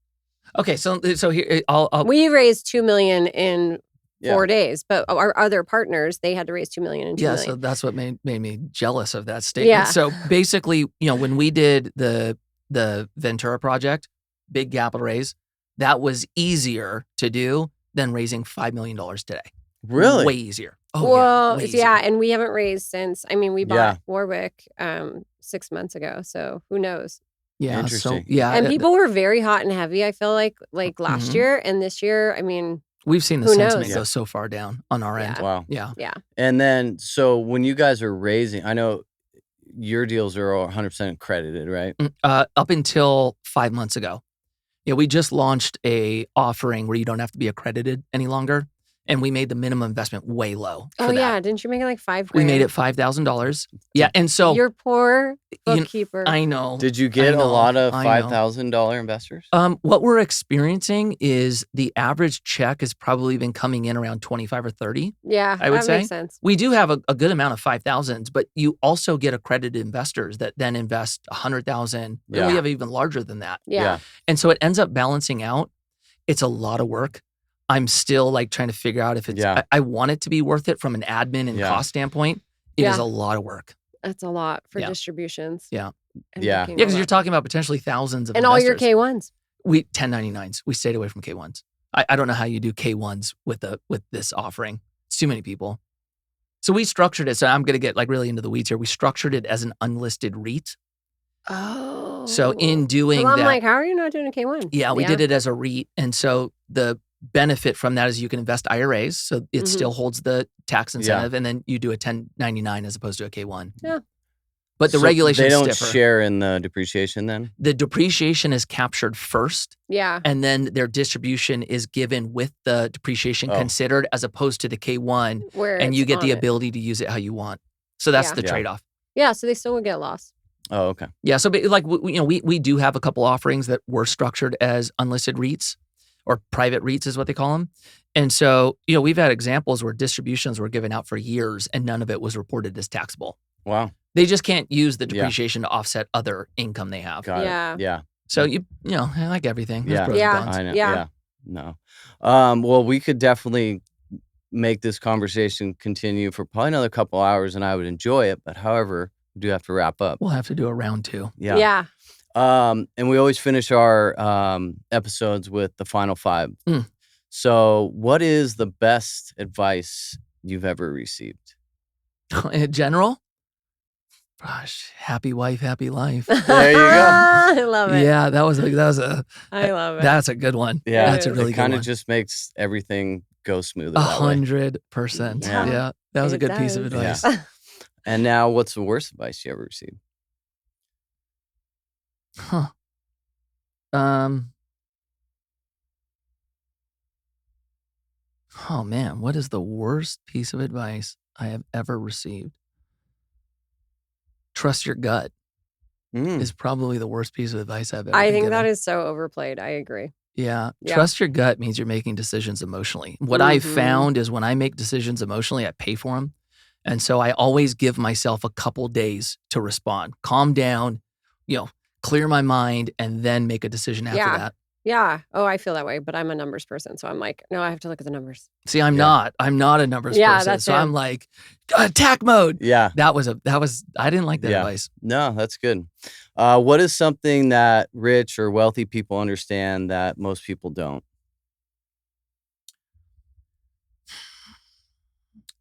Okay. So here, I'll We raised 2 million in Yeah. 4 days, but our other partners, they had to raise 2 million in 2 yeah, million. so that's what made me jealous of that statement. Yeah. So basically, you know, when we did the Ventura project, big capital raise, that was easier to do than raising $5 million today. Really? Way easier. Oh, well, way yeah, easier. and we haven't raised since. I mean, we bought Yeah. Warwick 6 months ago, so who knows? Yeah. So, Interesting. yeah. And people were very hot and heavy, I feel like last Mhm. year and this year. I mean, We've seen the who sentiment knows? go so far down on our end. Yeah. Wow. Yeah. yeah. And then, so when you guys are raising, I know your deals are all 100% accredited, right? Up until 5 months ago. Yeah, we just launched a offering where you don't have to be accredited any longer. And we made the minimum investment way low. Oh for that. yeah, didn't you make it like $5,000? We made it $5,000. Yeah. And so Your poor you- bookkeeper. I know. Did you get a know, lot of I know. $5,000 investors? What we're experiencing is the average check has probably been coming in around 25 or 30. Yeah, I would that say. makes sense. We do have a good amount of 5,000s, but you also get accredited investors that then invest 100,000. And Yeah. we have even larger than that. Yeah. And so it ends up balancing out. It's a lot of work. I'm still like trying to figure out if it's, Yeah. I want it to be worth it from an admin and Yeah. cost standpoint. It is Yeah. a lot of work. That's a lot for Yeah. distributions. Yeah. and Yeah. making Yeah, all because you're that. talking about potentially thousands of And all your investors. K1s. We 1099s. We stayed away from K1s. I don't know how you do K1s with this offering. It's too many people. So we structured it. So I'm going to get like really into the weeds here. We structured it as an unlisted REIT. Oh. So in doing I'm that, like, how are you not doing a K1? yeah, we did it as a REIT. And so the benefit from that is you can invest IRAs. So it Mhm. still holds the tax Yeah. incentive. And then you do a 1099 as opposed to a K1. Yeah. But the So regulations they don't differ. share in the depreciation then? The depreciation is captured first. Yeah. And then their distribution is given with the depreciation Oh. considered as opposed to the K1. Where And you it's get the on it. ability to use it how you want. So that's Yeah. the Yeah. trade-off. Yeah, so they still would get lost. Oh, okay. Yeah. So like, we do have a couple offerings that were structured as unlisted REITs or private REITs is what they call them. And so, we've had examples where distributions were given out for years and none of it was reported as taxable. Wow. They just can't use the Yeah. depreciation to offset other income they have. Got Yeah. it. Yeah. So I like everything. There's Yeah. pros and Yeah. cons. I know. Yeah. Yeah. No. Well, we could definitely make this conversation continue for probably another couple hours and I would enjoy it. But however, we do have to wrap up. We'll have to do a round 2. Yeah. Yeah. And we always finish our episodes with the final 5. Mm. So what is the best advice you've ever received? In general, gosh, happy wife, happy life. There you go. I love it. Yeah, that was a I love it. that's a good one. Yeah. That's a really It good kind of one. just makes everything go smoother that way. 100%. Yeah. Yeah, that was a It good piece of does. advice. And now what's the worst advice you ever received? Huh. Oh man, what is the worst piece of advice I have ever received? Trust your gut Mm. is probably the worst piece of advice I've ever I been think given. that is so overplayed. I agree. Yeah. Yeah. Trust your gut means you're making decisions emotionally. What I've Mhm. found is when I make decisions emotionally, I pay for them. And so I always give myself a couple days to respond, calm down, clear my mind, and then make a decision after Yeah. that. Yeah. Oh, I feel that way, but I'm a numbers person. So I'm like, no, I have to look at the numbers. See, I'm Yeah. not a numbers Yeah, person. that's So him. I'm like, attack mode. Yeah. I didn't like that Yeah. advice. No, that's good. What is something that rich or wealthy people understand that most people don't?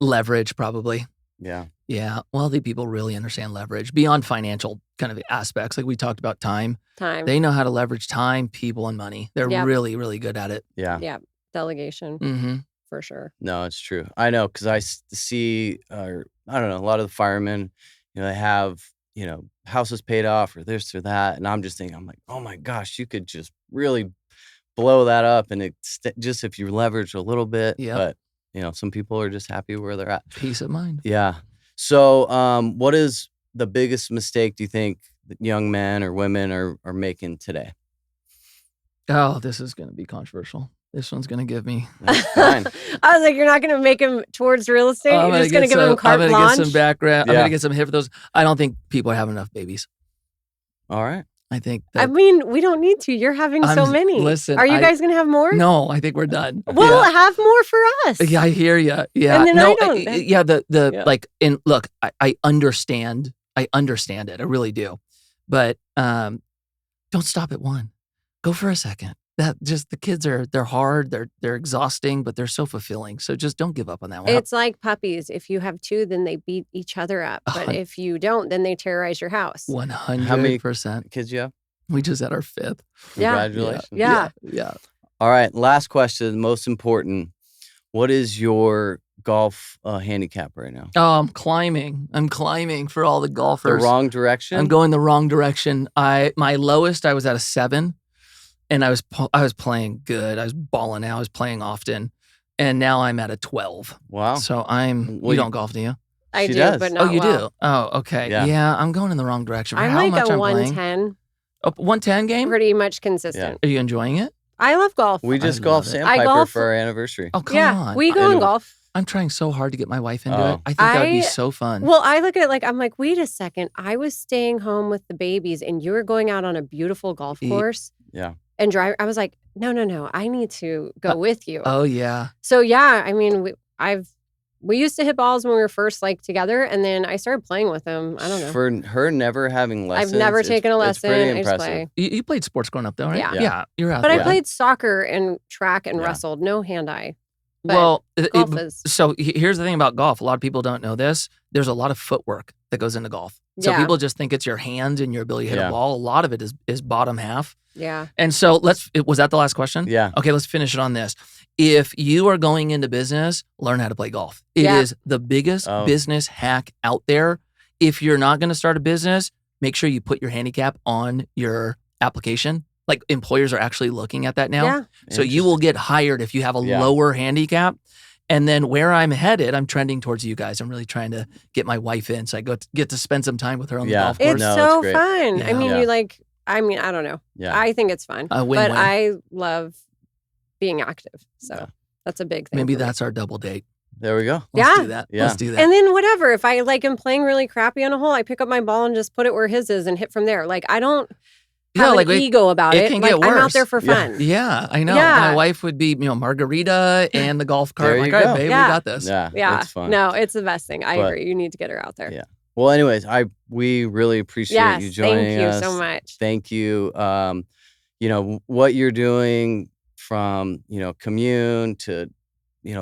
Leverage, probably. Yeah. Yeah. Wealthy people really understand leverage beyond financial kind of aspects. Like we talked about time. Time. They know how to leverage time, people, and money. They're Yep. really, really good at it. Yeah. Yeah. Delegation Mm-hmm. for sure. No, it's true. I know because I see, I don't know, a lot of the firemen, they have house is paid off or this or that. And I'm just thinking, I'm like, oh my gosh, you could just really blow that up. And just if you leverage a little bit, Yep. but some people are just happy where they're at. Peace of mind. Yeah. So, what is the biggest mistake do you think that young men or women are making today? Oh, this is going to be controversial. This one's going to give me. That's fine. I was like, you're not going to make him towards real estate. I'm You're just going to give him carte I'm going blanche. to get some background. I'm Yeah. going to get some hit for those. I don't think people have enough babies. All right. I think I that. mean, we don't need to. You're having so many. Listen, Are you guys going to have more? No, I think we're done. Well, have more for us. Yeah, I hear you. Yeah, And then no, I don't. yeah, the Yeah. like, and look, I understand. I understand it. I really do. But don't stop at one. Go for a second. That just the kids they're hard. They're exhausting, but they're so fulfilling. So just don't give up on that one. It's like puppies. If you have two, then they beat each other up. But if you don't, then they terrorize your house. 100%. Kids you have? We just had our 5th. Yeah. Congratulations. Yeah. All right. Last question, most important. What is your golf handicap right now? Oh, I'm climbing for all the The golfers. wrong direction? I'm going the wrong direction. My lowest, I was at a 7, and I was playing good. I was balling out. I was playing often, and now I'm at a 12. Wow. So Well, you don't golf, do you? I She do, does. but not Oh, you well. do? Oh, okay. Yeah. Yeah, I'm going in the wrong direction. For I'm how like much a I'm playing? 110. A 110 game? Pretty much consistent. Are you enjoying it? I love golf. We just I golfed love it. Sandpiper golf- for our anniversary. Oh, come Yeah, on. we go And- and golf. I'm trying so hard to get my wife into Oh. it. I think that would be I- so fun. Well, I look at it like, I'm like, wait a second. I was staying home with the babies and you were going out on a beautiful golf Ye- course Yeah. and drive. I was like, no. I need to go with you. Oh, yeah. So yeah, I mean, we used to hit balls when we were first like together, and then I started playing with them. I don't know. For her never having lessons. I've never taken a It's lesson. pretty I just impressive. play. You played sports growing up, though, right? Yeah. Yeah, you're out But there. I played soccer and track and Yeah. wrestled. No hand-eye. But Well, golf is. so here's the thing about golf. A lot of people don't know this. There's a lot of footwork that goes into golf. So Yeah. people just think it's your hands and your ability to hit Yeah. a ball. A lot of it is bottom half. Yeah. And so was that the last question? Yeah. Okay, let's finish it on this. If you are going into business, learn how to play golf. It Yeah. is the biggest Oh. business hack out there. If you're not going to start a business, make sure you put your handicap on your application. Like employers are actually looking at that now. Yeah. So you will get hired if you have a Yeah. lower handicap. And then where I'm headed, I'm trending towards you guys. I'm really trying to get my wife in. So I get to spend some time with her on the Yeah. golf course. It's No, so it's great. fun. Yeah. I mean, Yeah. I don't know. Yeah. I think it's fun. A win-win. But I love being active. So Yeah. that's a big thing. Maybe for me. that's our double date. There we go. Let's Yeah. do that. Yeah. Let's do that. And then whatever, if I like am playing really crappy on a hole, I pick up my ball and just put it where his is and hit from there. Like I don't have an ego about it it. can Like get I'm out worse. there for Yeah. fun. Yeah, I know. Yeah. My wife would be, margarita and the golf cart. There I'm like, you all go. right, babe, Yeah. we got this. Yeah. Yeah. It's fun. No, it's the best thing. I But- agree. You need to get her out there. Yeah. Well, anyways, we really appreciate Yes. you joining Thank you us. so much. Thank you. What you're doing from, commune to,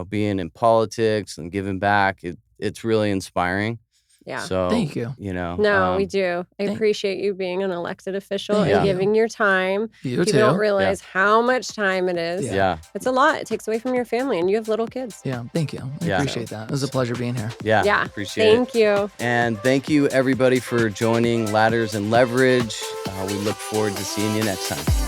being in politics and giving back, it's really inspiring. Yeah. So Thank you. No, we do. I thank- appreciate you being an elected official Thank and you. giving your time. You People too. don't realize how much time it is. Yeah. It's a lot. It takes away from your family, and you have little kids. Yeah, thank you. I Yeah. appreciate that. It was a pleasure being here. Yeah. Yeah. Appreciate it. Thank you. And thank you, everybody, for joining Ladders and Leverage. We look forward to seeing you next time.